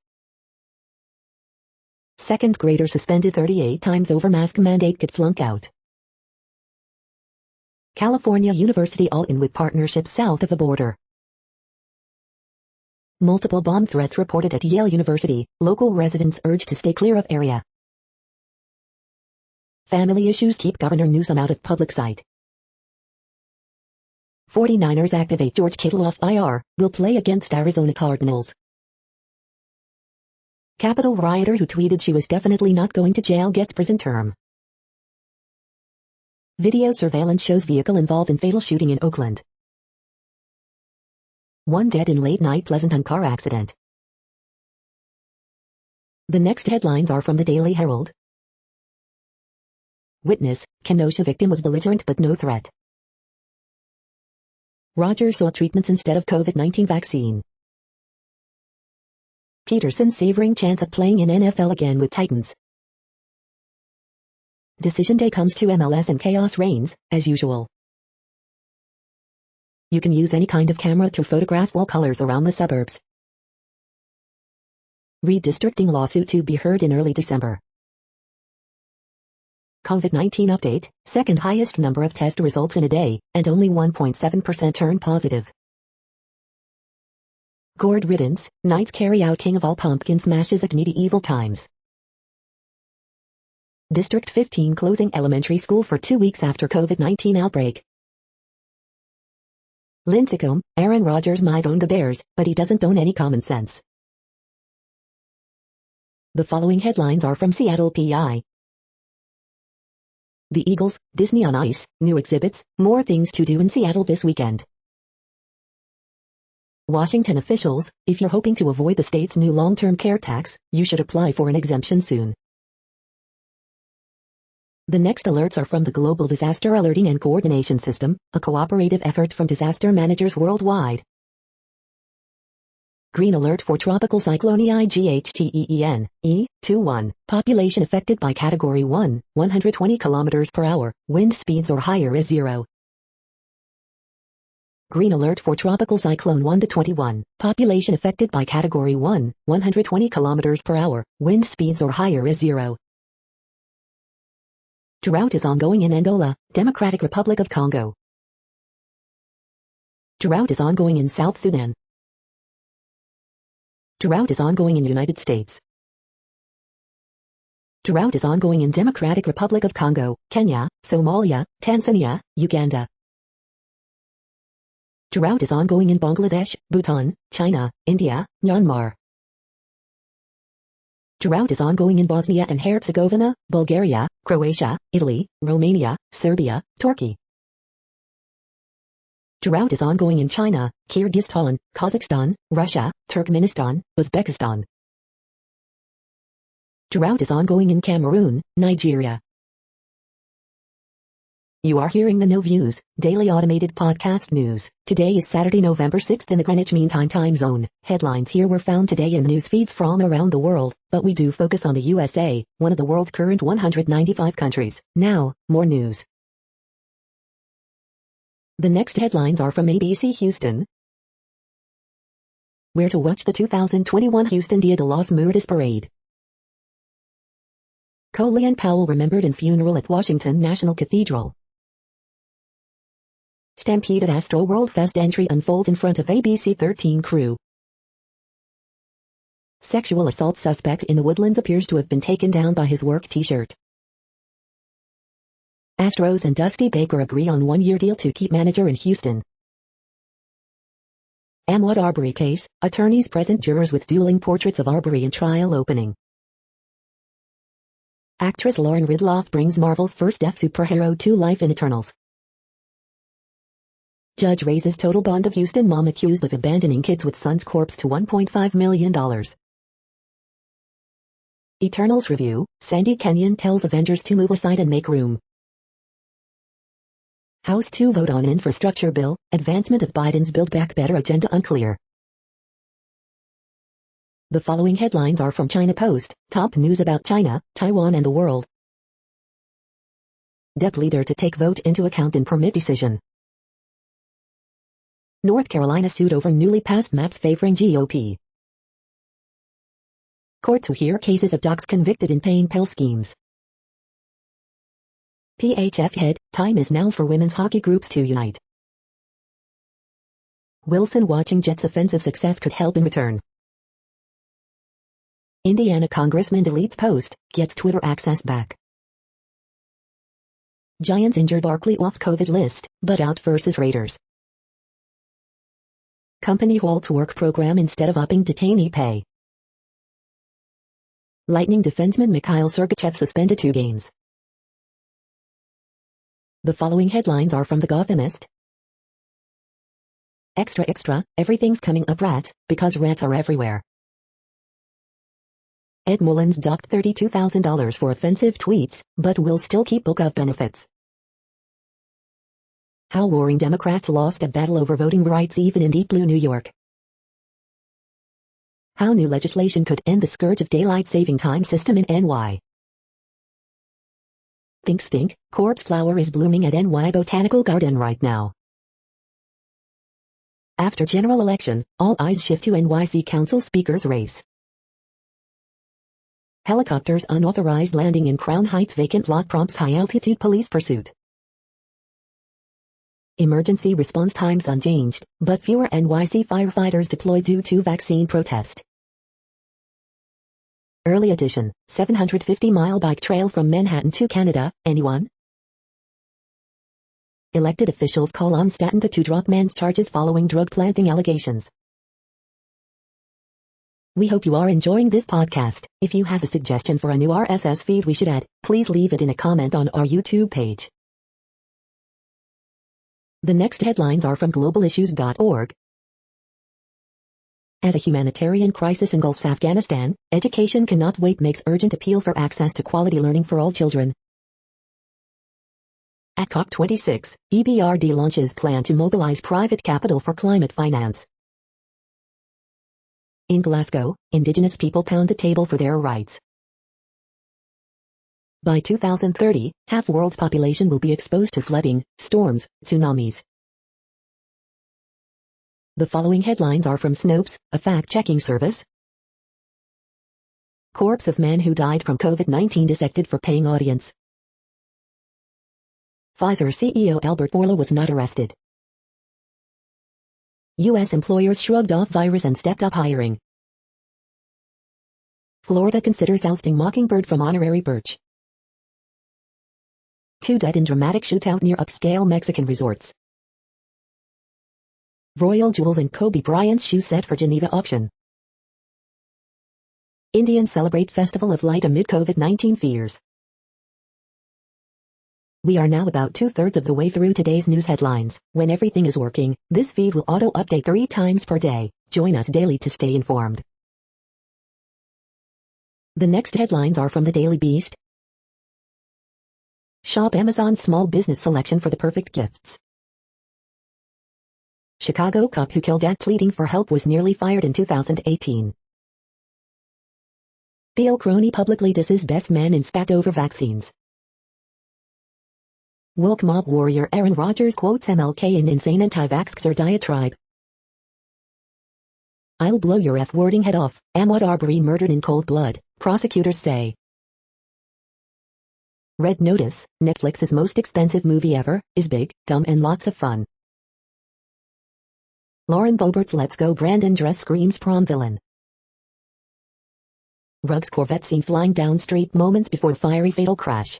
Second grader suspended 38 times over mask mandate could flunk out. California University all-in with partnerships south of the border. Multiple bomb threats reported at Yale University, local residents urged to stay clear of area. Family issues keep Governor Newsom out of public sight. 49ers activate George Kittle off IR, will play against Arizona Cardinals. Capitol rioter who tweeted she was definitely not going to jail gets prison term. Video surveillance shows vehicle involved in fatal shooting in Oakland. 1 dead in late-night Pleasanton car accident. The next headlines are from the Daily Herald. Witness, Kenosha victim was belligerent but no threat. Rogers sought treatments instead of COVID-19 vaccine. Peterson savoring chance of playing in NFL again with Titans. Decision day comes to MLS and chaos reigns, as usual. You can use any kind of camera to photograph wall colors around the suburbs. Redistricting lawsuit to be heard in early December. COVID-19 update, second highest number of test results in a day, and only 1.7% turn positive. Gourd riddance, Knights carry out King of All Pumpkin smashes at medieval times. District 15 closing elementary school for 2 weeks after COVID-19 outbreak. Lincecum, Aaron Rodgers might own the Bears, but he doesn't own any common sense. The following headlines are from Seattle PI. The Eagles, Disney on Ice, new exhibits, more things to do in Seattle this weekend. Washington officials, if you're hoping to avoid the state's new long-term care tax, you should apply for an exemption soon. The next alerts are from the Global Disaster Alerting and Coordination System, a cooperative effort from disaster managers worldwide. Green alert for tropical cyclone Ighteen, E21, population affected by Category 1, 120 km per hour, wind speeds or higher is 0. Green alert for tropical cyclone 1-21, population affected by Category 1, 120 km per hour, wind speeds or higher is 0. Drought is ongoing in Angola, Democratic Republic of Congo. Drought is ongoing in South Sudan. Drought is ongoing in United States. Drought is ongoing in Democratic Republic of Congo, Kenya, Somalia, Tanzania, Uganda. Drought is ongoing in Bangladesh, Bhutan, China, India, Myanmar. Drought is ongoing in Bosnia and Herzegovina, Bulgaria, Croatia, Italy, Romania, Serbia, Turkey. Drought is ongoing in China, Kyrgyzstan, Kazakhstan, Russia, Turkmenistan, Uzbekistan. Drought is ongoing in Cameroon, Nigeria. You are hearing the No Views, daily automated podcast news. Today is Saturday, November 6th in the Greenwich Mean Time zone. Headlines here were found today in news feeds from around the world, but we do focus on the USA, one of the world's current 195 countries. Now, more news. The next headlines are from ABC Houston. Where to watch the 2021 Houston Dia de los Muertos Parade. Colin Powell remembered in funeral at Washington National Cathedral. Stampede at Astroworld Fest entry unfolds in front of ABC 13 crew. Sexual assault suspect in the Woodlands appears to have been taken down by his work t-shirt. Astros and Dusty Baker agree on one-year deal to keep manager in Houston. Ahmaud Arbery case, attorneys present jurors with dueling portraits of Arbery in trial opening. Actress Lauren Ridloff brings Marvel's first deaf superhero to life in Eternals. Judge raises total bond of Houston mom accused of abandoning kids with son's corpse to $1.5 million. Eternals review, Sandy Kenyon tells Avengers to move aside and make room. House to vote on infrastructure bill, advancement of Biden's Build Back Better agenda unclear. The following headlines are from China Post, top news about China, Taiwan and the world. DEP leader to take vote into account in permit decision. North Carolina sued over newly passed maps favoring GOP. Court to hear cases of docs convicted in pain pill schemes. PHF head, time is now for women's hockey groups to unite. Wilson watching Jets' offensive success could help in return. Indiana congressman deletes post, gets Twitter access back. Giants injured Barkley off COVID list, but out versus Raiders. Company halts work program instead of upping detainee pay. Lightning defenseman Mikhail Sergachev suspended 2 games. The following headlines are from The Gothamist. Extra extra, everything's coming up rats, because rats are everywhere. Ed Mullins docked $32,000 for offensive tweets, but will still keep book of benefits. How warring Democrats lost a battle over voting rights even in deep blue New York. How new legislation could end the scourge of daylight saving time system in NY. Think stink, corpse flower is blooming at NY Botanical Garden right now. After general election, all eyes shift to NYC Council Speaker's race. Helicopters unauthorized landing in Crown Heights vacant lot prompts high-altitude police pursuit. Emergency response times unchanged, but fewer NYC firefighters deployed due to vaccine protest. Early edition, 750-mile bike trail from Manhattan to Canada, anyone? Elected officials call on Stanton to drop man's charges following drug planting allegations. We hope you are enjoying this podcast. If you have a suggestion for a new RSS feed we should add, please leave it in a comment on our YouTube page. The next headlines are from globalissues.org. As a humanitarian crisis engulfs Afghanistan, education cannot wait makes urgent appeal for access to quality learning for all children. At COP26, EBRD launches plan to mobilize private capital for climate finance. In Glasgow, Indigenous people pound the table for their rights. By 2030, half world's population will be exposed to flooding, storms, tsunamis. The following headlines are from Snopes, a fact-checking service. Corpse of man who died from COVID-19 dissected for paying audience. Pfizer CEO Albert Bourla was not arrested. U.S. employers shrugged off virus and stepped up hiring. Florida considers ousting Mockingbird from honorary perch. 2 dead in dramatic shootout near upscale Mexican resorts. Royal jewels and Kobe Bryant's shoe set for Geneva auction. Indians celebrate Festival of Light amid COVID-19 fears. We are now about 2/3 of the way through today's news headlines. When everything is working, this feed will auto-update 3 times per day. Join us daily to stay informed. The next headlines are from the Daily Beast. Shop Amazon's small business selection for the perfect gifts. Chicago cop who killed dad pleading for help was nearly fired in 2018. Theo Crony publicly disses best man in spat over vaccines. Woke mob warrior Aaron Rodgers quotes MLK in insane anti-vaxxer diatribe. I'll blow your F-wording head off. Ahmaud Arbery murdered in cold blood, prosecutors say. Red Notice, Netflix's most expensive movie ever, is big, dumb and lots of fun. Lauren Boebert's Let's Go Brandon dress screams prom villain. Ruggs Corvette seen flying down street moments before fiery fatal crash.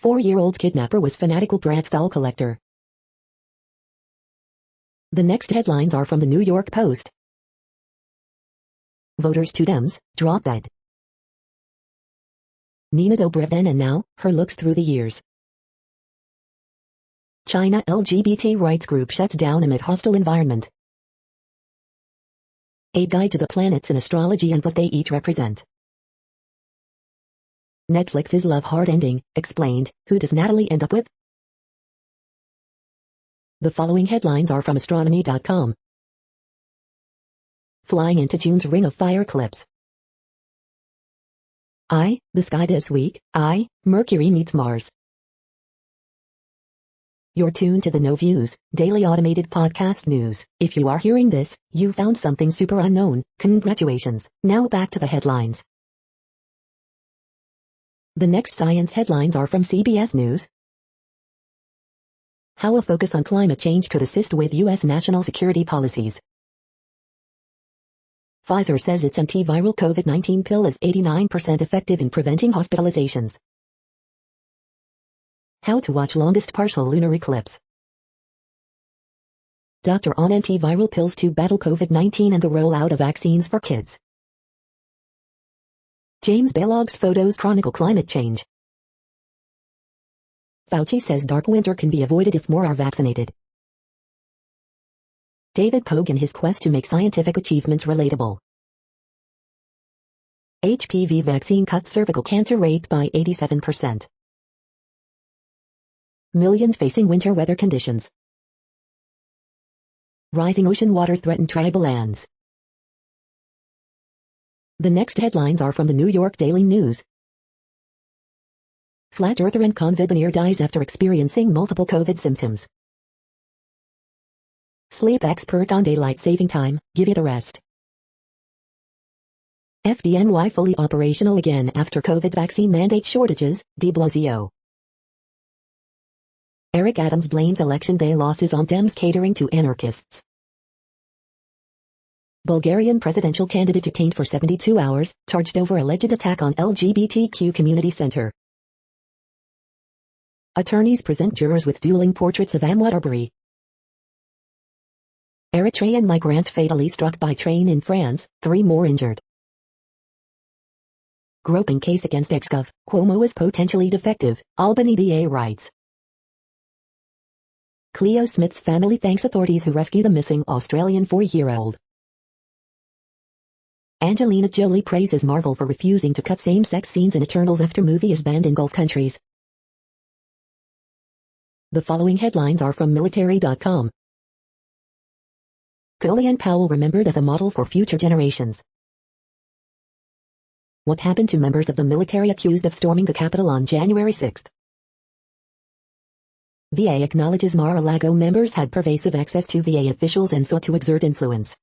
4-year-old kidnapper was fanatical Bratz doll collector. The next headlines are from the New York Post. Voters to Dems, drop dead. Nina Dobrev then and now, her looks through the years. China LGBT rights group shuts down amid hostile environment. A guide to the planets in astrology and what they each represent. Netflix's love hard ending, explained, who does Natalie end up with? The following headlines are from astronomy.com. Flying into June's Ring of Fire eclipse. The sky this week, Mercury meets Mars. You're tuned to the No Views, daily automated podcast news. If you are hearing this, you found something super unknown. Congratulations. Now back to the headlines. The next science headlines are from CBS News. How a focus on climate change could assist with U.S. national security policies. Pfizer says its antiviral COVID-19 pill is 89% effective in preventing hospitalizations. How to watch longest partial lunar eclipse. Doctor on antiviral pills to battle COVID-19 and the rollout of vaccines for kids. James Balog's photos chronicle climate change. Fauci says dark winter can be avoided if more are vaccinated. David Pogue in his quest to make scientific achievements relatable. HPV vaccine cuts cervical cancer rate by 87%. Millions facing winter weather conditions. Rising ocean waters threaten tribal lands. The next headlines are from the New York Daily News. Flat earther and convictioneer dies after experiencing multiple COVID symptoms. Sleep expert on daylight saving time, give it a rest. FDNY fully operational again after COVID vaccine mandate shortages, de Blasio. Eric Adams blames election day losses on Dems catering to anarchists. Bulgarian presidential candidate detained for 72 hours, charged over alleged attack on LGBTQ community center. Attorneys present jurors with dueling portraits of Ahmaud Arbery. Eritrean migrant fatally struck by train in France, 3 more injured. Groping case against ex-Gov, Cuomo is potentially defective, Albany DA writes. Cleo Smith's family thanks authorities who rescued the missing Australian 4-year-old. Angelina Jolie praises Marvel for refusing to cut same-sex scenes in Eternals after movie is banned in Gulf countries. The following headlines are from military.com. Colin Powell remembered as a model for future generations. What happened to members of the military accused of storming the Capitol on January 6? VA acknowledges Mar-a-Lago members had pervasive access to VA officials and sought to exert influence.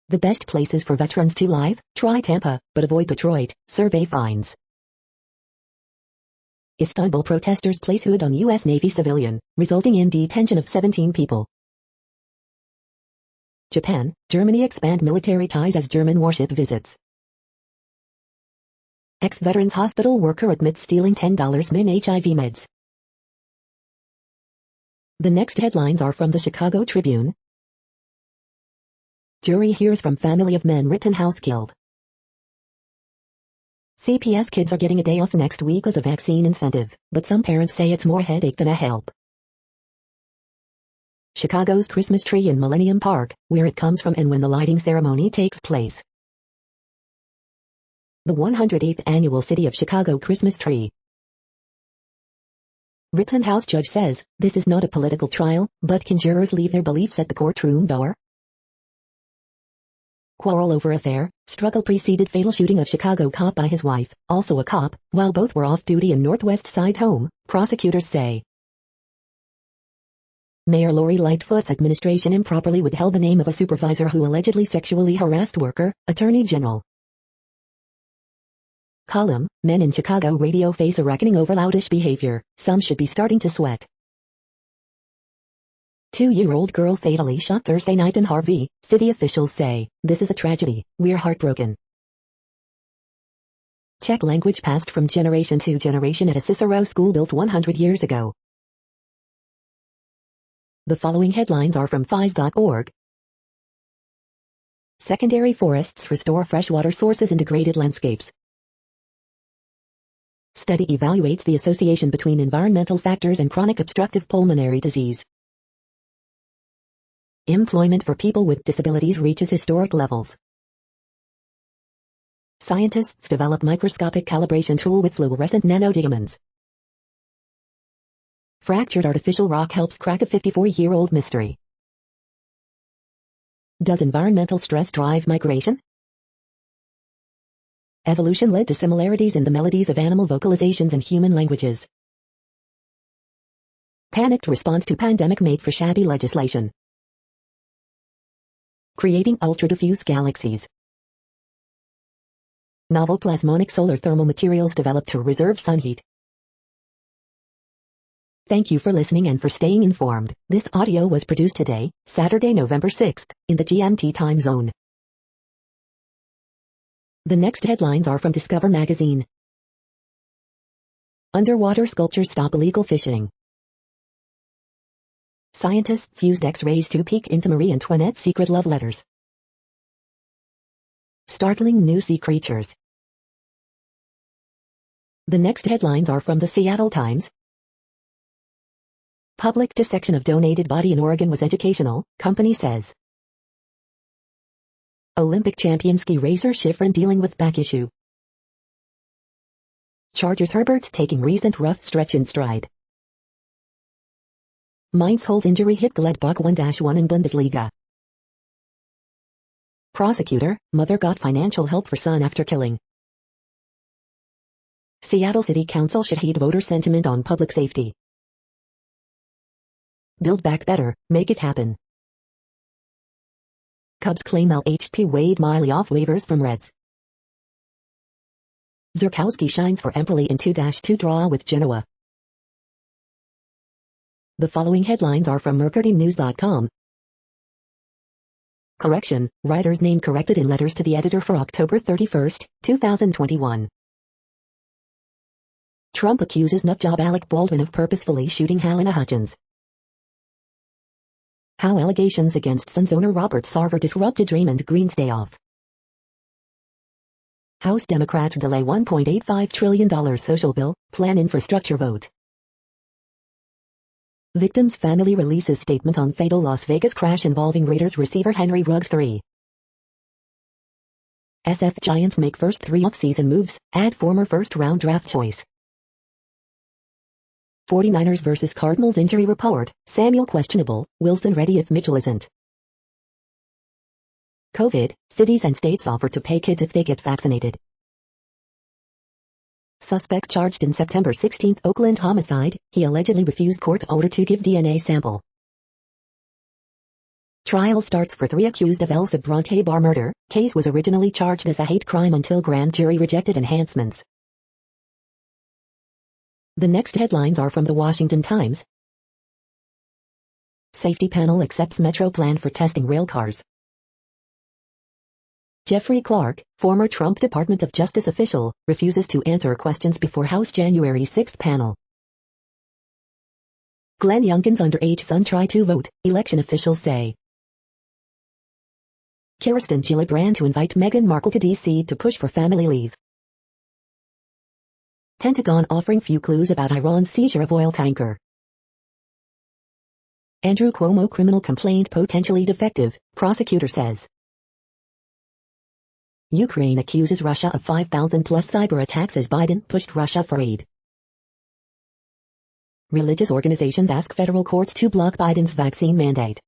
The best places for veterans to live, try Tampa, but avoid Detroit, survey finds. Istanbul protesters place hood on U.S. Navy civilian, resulting in detention of 17 people. Japan, Germany expand military ties as German warship visits. Ex-veterans hospital worker admits stealing $10 min HIV meds. The next headlines are from the Chicago Tribune. Jury hears from family of men Rittenhouse killed. CPS kids are getting a day off next week as a vaccine incentive, but some parents say it's more headache than a help. Chicago's Christmas tree in Millennium Park, where it comes from and when the lighting ceremony takes place. The 108th Annual City of Chicago Christmas Tree. Rittenhouse judge says, this is not a political trial, but can jurors leave their beliefs at the courtroom door? Quarrel over affair, struggle preceded fatal shooting of Chicago cop by his wife, also a cop, while both were off duty in Northwest Side home, prosecutors say. Mayor Lori Lightfoot's administration improperly withheld the name of a supervisor who allegedly sexually harassed worker, Attorney General. Column, men in Chicago radio face a reckoning over loudish behavior, some should be starting to sweat. 2-year-old girl fatally shot Thursday night in Harvey, city officials say, "This is a tragedy, we're heartbroken." Czech language passed from generation to generation at a Cicero school built 100 years ago. The following headlines are from FIS.org. Secondary forests restore freshwater sources in degraded landscapes. Study evaluates the association between environmental factors and chronic obstructive pulmonary disease. Employment for people with disabilities reaches historic levels. Scientists develop microscopic calibration tool with fluorescent nanodiamonds. Fractured artificial rock helps crack a 54-year-old mystery. Does environmental stress drive migration? Evolution led to similarities in the melodies of animal vocalizations and human languages. Panicked response to pandemic made for shabby legislation. Creating ultra-diffuse galaxies. Novel plasmonic solar thermal materials developed to reserve sun heat. Thank you for listening and for staying informed. This audio was produced today, Saturday, November 6th, in the GMT time zone. The next headlines are from Discover magazine. Underwater sculptures stop illegal fishing. Scientists used X-rays to peek into Marie Antoinette's secret love letters. Startling new sea creatures. The next headlines are from the Seattle Times. Public dissection of donated body in Oregon was educational, company says. Olympic champion ski racer Schifrin dealing with back issue. Chargers Herbert taking recent rough stretch in stride. Mainz holds injury hit Gladbach 1-1 in Bundesliga. Prosecutor, mother got financial help for son after killing. Seattle City Council should heed voter sentiment on public safety. Build back better, make it happen. Cubs claim LHP Wade Miley off waivers from Reds. Zurkowski shines for Empoli in 2-2 draw with Genoa. The following headlines are from MercuryNews.com. Correction, writer's name corrected in letters to the editor for October 31, 2021. Trump accuses nutjob Alec Baldwin of purposefully shooting Helena Hutchins. How allegations against Suns owner Robert Sarver disrupted Draymond Green's day off. House Democrats delay $1.85 trillion social bill, plan infrastructure vote. Victim's family releases statement on fatal Las Vegas crash involving Raiders receiver Henry Ruggs III. SF Giants make first 3 off-season moves, add former first-round draft choice. 49ers vs. Cardinals injury report, Samuel questionable, Wilson ready if Mitchell isn't. COVID, cities and states offer to pay kids if they get vaccinated. Suspect charged in September 16 Oakland homicide, he allegedly refused court order to give DNA sample. Trial starts for 3 accused of Elsa Bronte Bar murder, case was originally charged as a hate crime until grand jury rejected enhancements. The next headlines are from the Washington Times. Safety panel accepts Metro plan for testing railcars. Jeffrey Clark, former Trump Department of Justice official, refuses to answer questions before House January 6 panel. Glenn Youngkin's underage son try to vote, election officials say. Kirsten Gillibrand to invite Meghan Markle to D.C. to push for family leave. Pentagon offering few clues about Iran's seizure of oil tanker. Andrew Cuomo criminal complaint potentially defective, prosecutor says. Ukraine accuses Russia of 5,000-plus cyber attacks as Biden pushed Russia for aid. Religious organizations ask federal courts to block Biden's vaccine mandate.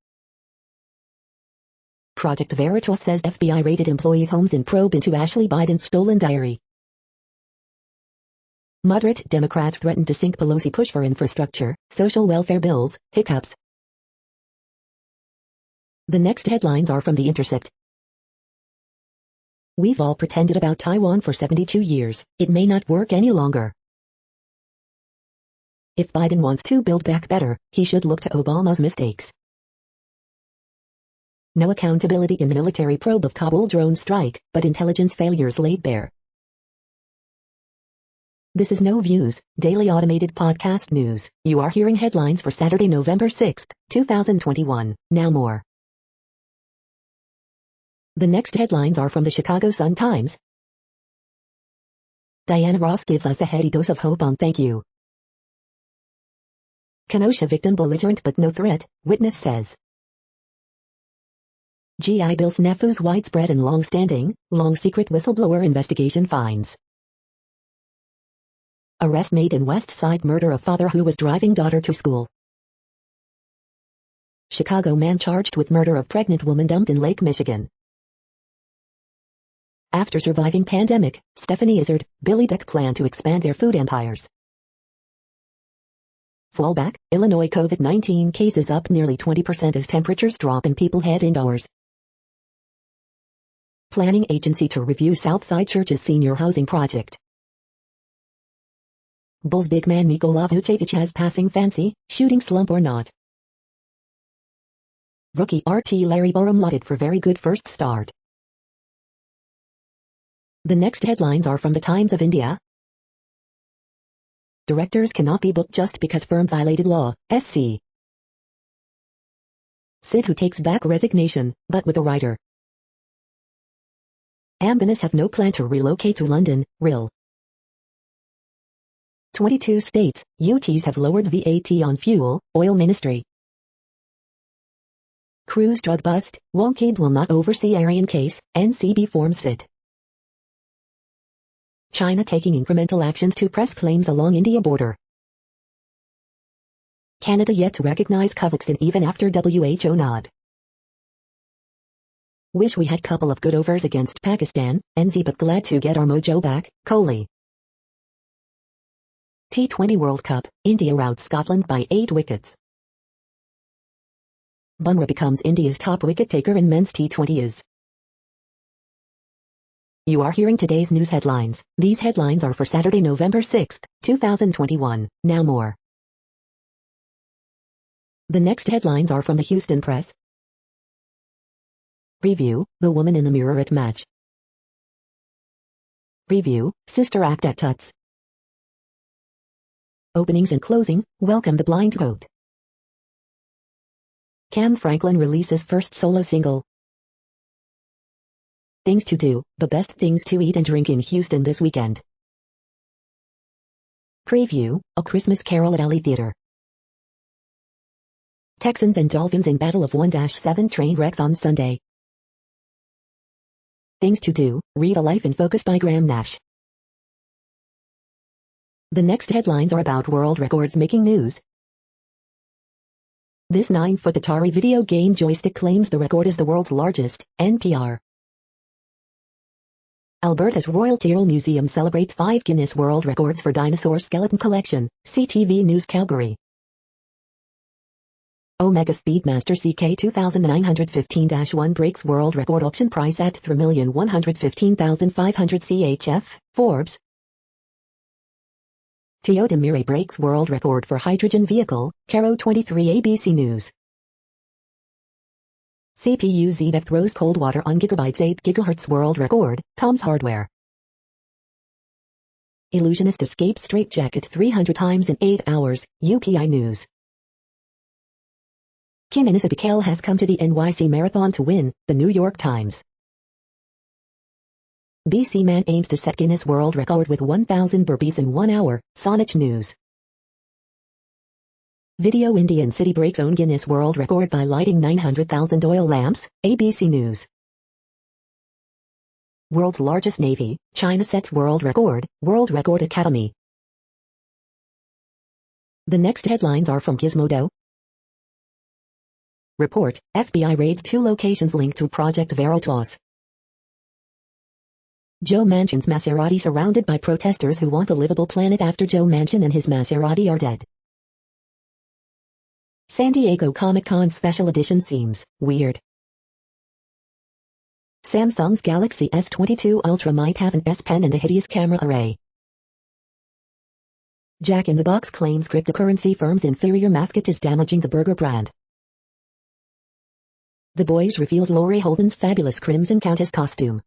Project Veritas says FBI raided employees' homes in probe into Ashley Biden's stolen diary. Moderate Democrats threaten to sink Pelosi push for infrastructure, social welfare bills, hiccups. The next headlines are from The Intercept. We've all pretended about Taiwan for 72 years. It may not work any longer. If Biden wants to build back better, he should look to Obama's mistakes. No accountability in military probe of Kabul drone strike, but intelligence failures laid bare. This is No Views, daily automated podcast news. You are hearing headlines for Saturday, November 6, 2021. Now more. The next headlines are from the Chicago Sun-Times. Diana Ross gives us a heady dose of hope on Thank You. Kenosha victim belligerent but no threat, witness says. GI Bill snafu's widespread and long-standing, long-secret whistleblower investigation finds. Arrest made in West Side murder of father who was driving daughter to school. Chicago man charged with murder of pregnant woman dumped in Lake Michigan. After surviving pandemic, Stephanie Izzard, Billy Duck plan to expand their food empires. Fallback, Illinois COVID-19 cases up nearly 20% as temperatures drop and people head indoors. Planning agency to review Southside Church's senior housing project. Bulls big man Nikola Vucevic has passing fancy, shooting slump or not. Rookie RT Larry Borum lauded for very good first start. The next headlines are from the Times of India. Directors cannot be booked just because firm violated law, SC. Sidhu takes back resignation, but with a writer. Ambulance have no plan to relocate to London, RIL. 22 states, UTs have lowered VAT on fuel, oil ministry. Cruise drug bust, Wonkid will not oversee Aryan case, NCB forms sit. China taking incremental actions to press claims along India border. Canada yet to recognize Covaxin even after WHO nod. Wish we had couple of good overs against Pakistan, NZ but glad to get our mojo back, Kohli. T20 World Cup, India routs Scotland by 8 wickets. Bumrah becomes India's top wicket taker in men's T20s. You are hearing today's news headlines. These headlines are for Saturday, November 6, 2021. Now more. The next headlines are from the Houston Press. Review, The Woman in the Mirror at Match. Review, Sister Act at Tuts. Openings and closing, Welcome the Blind Goat. Cam Franklin releases first solo single. Things to do, the best things to eat and drink in Houston this weekend. Preview, A Christmas Carol at Alley Theater. Texans and Dolphins in Battle of 1-7 train wrecks on Sunday. Things to do, read A Life in Focus by Graham Nash. The next headlines are about world records making news. This 9-foot Atari video game joystick claims the record as the world's largest, NPR. Alberta's Royal Tyrrell Museum celebrates 5 Guinness World Records for dinosaur skeleton collection, CTV News Calgary. Omega Speedmaster CK 2915-1 breaks world record auction price at $3,115,500 CHF, Forbes. Toyota Mirai breaks world record for hydrogen vehicle, Caro 23 ABC News. CPU ZDF throws cold water on Gigabyte's 8 GHz world record, Tom's Hardware. Illusionist escapes straitjacket 300 times in 8 hours, UPI News. Kim Inisabikale has come to the NYC Marathon to win, The New York Times. BC man aims to set Guinness World Record with 1,000 burpees in 1 hour, Saanich News. Video Indian city breaks own Guinness World Record by lighting 900,000 oil lamps, ABC News. World's largest navy, China sets World Record Academy. The next headlines are from Gizmodo. Report, FBI raids 2 locations linked to Project Veritas. Joe Manchin's Maserati surrounded by protesters who want a livable planet after Joe Manchin and his Maserati are dead. San Diego Comic-Con special edition seems weird. Samsung's Galaxy S22 Ultra might have an S Pen and a hideous camera array. Jack in the Box claims cryptocurrency firm's inferior mascot is damaging the burger brand. The Boys reveals Laurie Holden's fabulous Crimson Countess costume.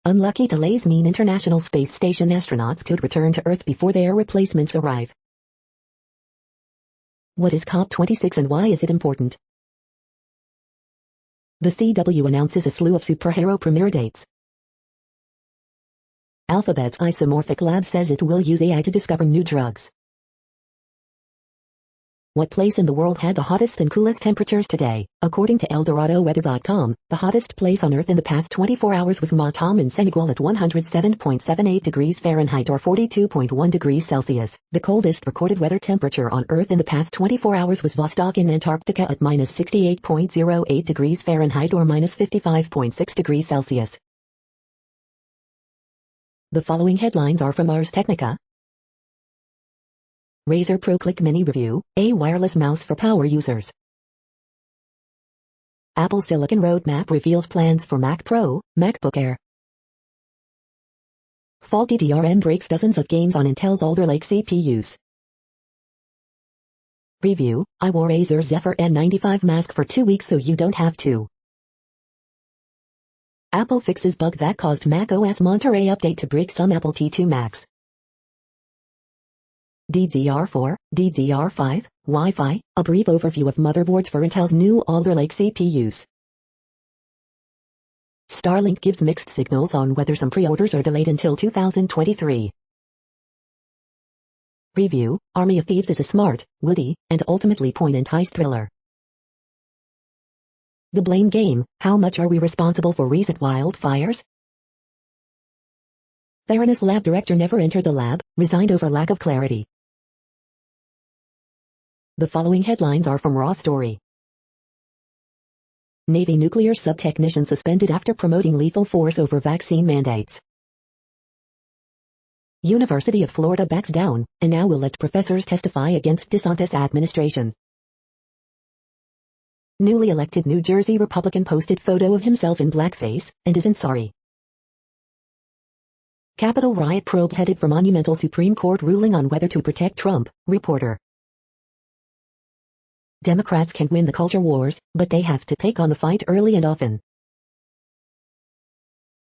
Unlucky delays mean International Space Station astronauts could return to Earth before their replacements arrive. What is COP26 and why is it important? The CW announces a slew of superhero premiere dates. Alphabet's Isomorphic Lab says it will use AI to discover new drugs. What place in the world had the hottest and coolest temperatures today? According to ElDoradoWeather.com, the hottest place on Earth in the past 24 hours was Matam in Senegal at 107.78 degrees Fahrenheit or 42.1 degrees Celsius. The coldest recorded weather temperature on Earth in the past 24 hours was Vostok in Antarctica at minus 68.08 degrees Fahrenheit or minus 55.6 degrees Celsius. The following headlines are from Ars Technica. Razer Pro Click Mini Review, a wireless mouse for power users. Apple Silicon Roadmap reveals plans for Mac Pro, MacBook Air. Faulty DRM breaks dozens of games on Intel's Alder Lake CPUs. Review, I wore Acer Zephyr N95 mask for 2 weeks so you don't have to. Apple fixes bug that caused macOS Monterey update to break some Apple T2 Macs. DDR4, DDR5, Wi-Fi, a brief overview of motherboards for Intel's new Alder Lake CPUs. Starlink gives mixed signals on whether some pre-orders are delayed until 2023. Review, Army of Thieves is a smart, witty, and ultimately poignant heist thriller. The Blame Game, how much are we responsible for recent wildfires? Theranos lab director never entered the lab, resigned over lack of clarity. The following headlines are from Raw Story. Navy nuclear sub-technician suspended after promoting lethal force over vaccine mandates. University of Florida backs down, and now will let professors testify against DeSantis administration. Newly elected New Jersey Republican posted photo of himself in blackface, and isn't sorry. Capitol riot probe headed for monumental Supreme Court ruling on whether to protect Trump, reporter. Democrats can win the culture wars, but they have to take on the fight early and often.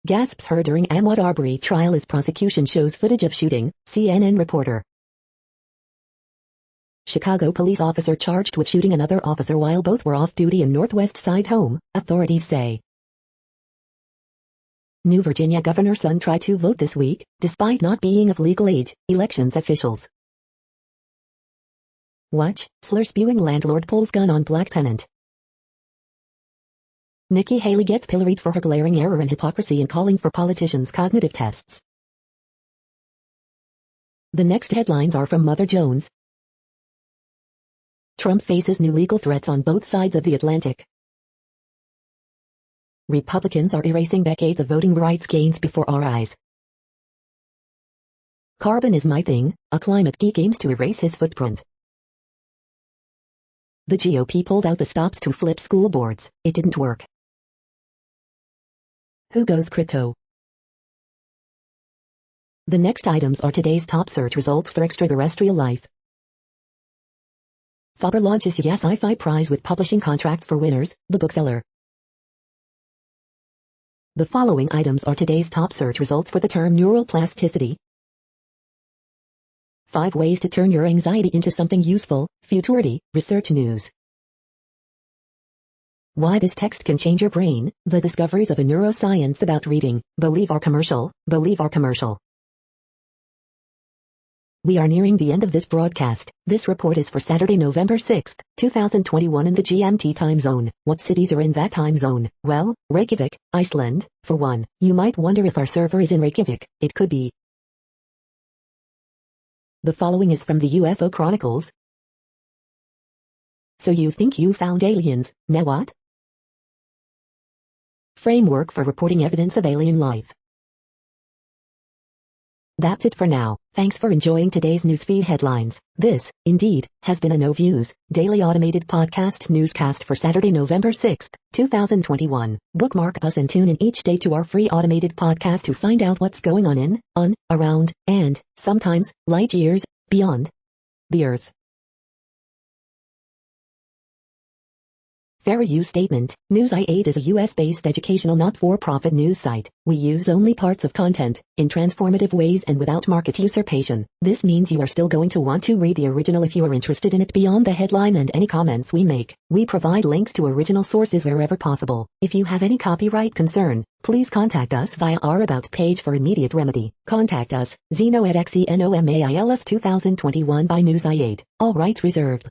Gasps heard during Ahmaud Arbery trial as prosecution shows footage of shooting, CNN reporter. Chicago police officer charged with shooting another officer while both were off duty in Northwest Side home, authorities say. New Virginia governor's son tried to vote this week, despite not being of legal age, elections officials. Watch, slur-spewing landlord pulls gun on black tenant. Nikki Haley gets pilloried for her glaring error and hypocrisy in calling for politicians' cognitive tests. The next headlines are from Mother Jones. Trump faces new legal threats on both sides of the Atlantic. Republicans are erasing decades of voting rights gains before our eyes. Carbon is my thing, a climate geek aims to erase his footprint. The GOP pulled out the stops to flip school boards, it didn't work. Who goes crypto? The next items are today's top search results for extraterrestrial life. Faber launches Yes Sci-Fi Prize with publishing contracts for winners, the bookseller. The following items are today's top search results for the term neuroplasticity. 5 ways to turn your anxiety into something useful, Futurity, research news. Why this text can change your brain, the discoveries of a neuroscience about reading, believe our commercial, believe our commercial. We are nearing the end of this broadcast. This report is for Saturday, November 6, 2021 in the GMT time zone. What cities are in that time zone? Well, Reykjavik, Iceland, for one. You might wonder if our server is in Reykjavik. It could be. The following is from the UFO Chronicles. So you think you found aliens, now what? Framework for reporting evidence of alien life. That's it for now. Thanks for enjoying today's newsfeed headlines. This, indeed, has been a No Views, daily automated podcast newscast for Saturday, November 6th, 2021. Bookmark us and tune in each day to our free automated podcast to find out what's going on, around, and, sometimes, light years, beyond the Earth. Fair use statement. News8 is a US-based educational not-for-profit news site. We use only parts of content, in transformative ways and without market usurpation. This means you are still going to want to read the original if you are interested in it beyond the headline and any comments we make. We provide links to original sources wherever possible. If you have any copyright concern, please contact us via our About page for immediate remedy. Contact us, Zeno at XENOMAILS 2021 by News8. All rights reserved.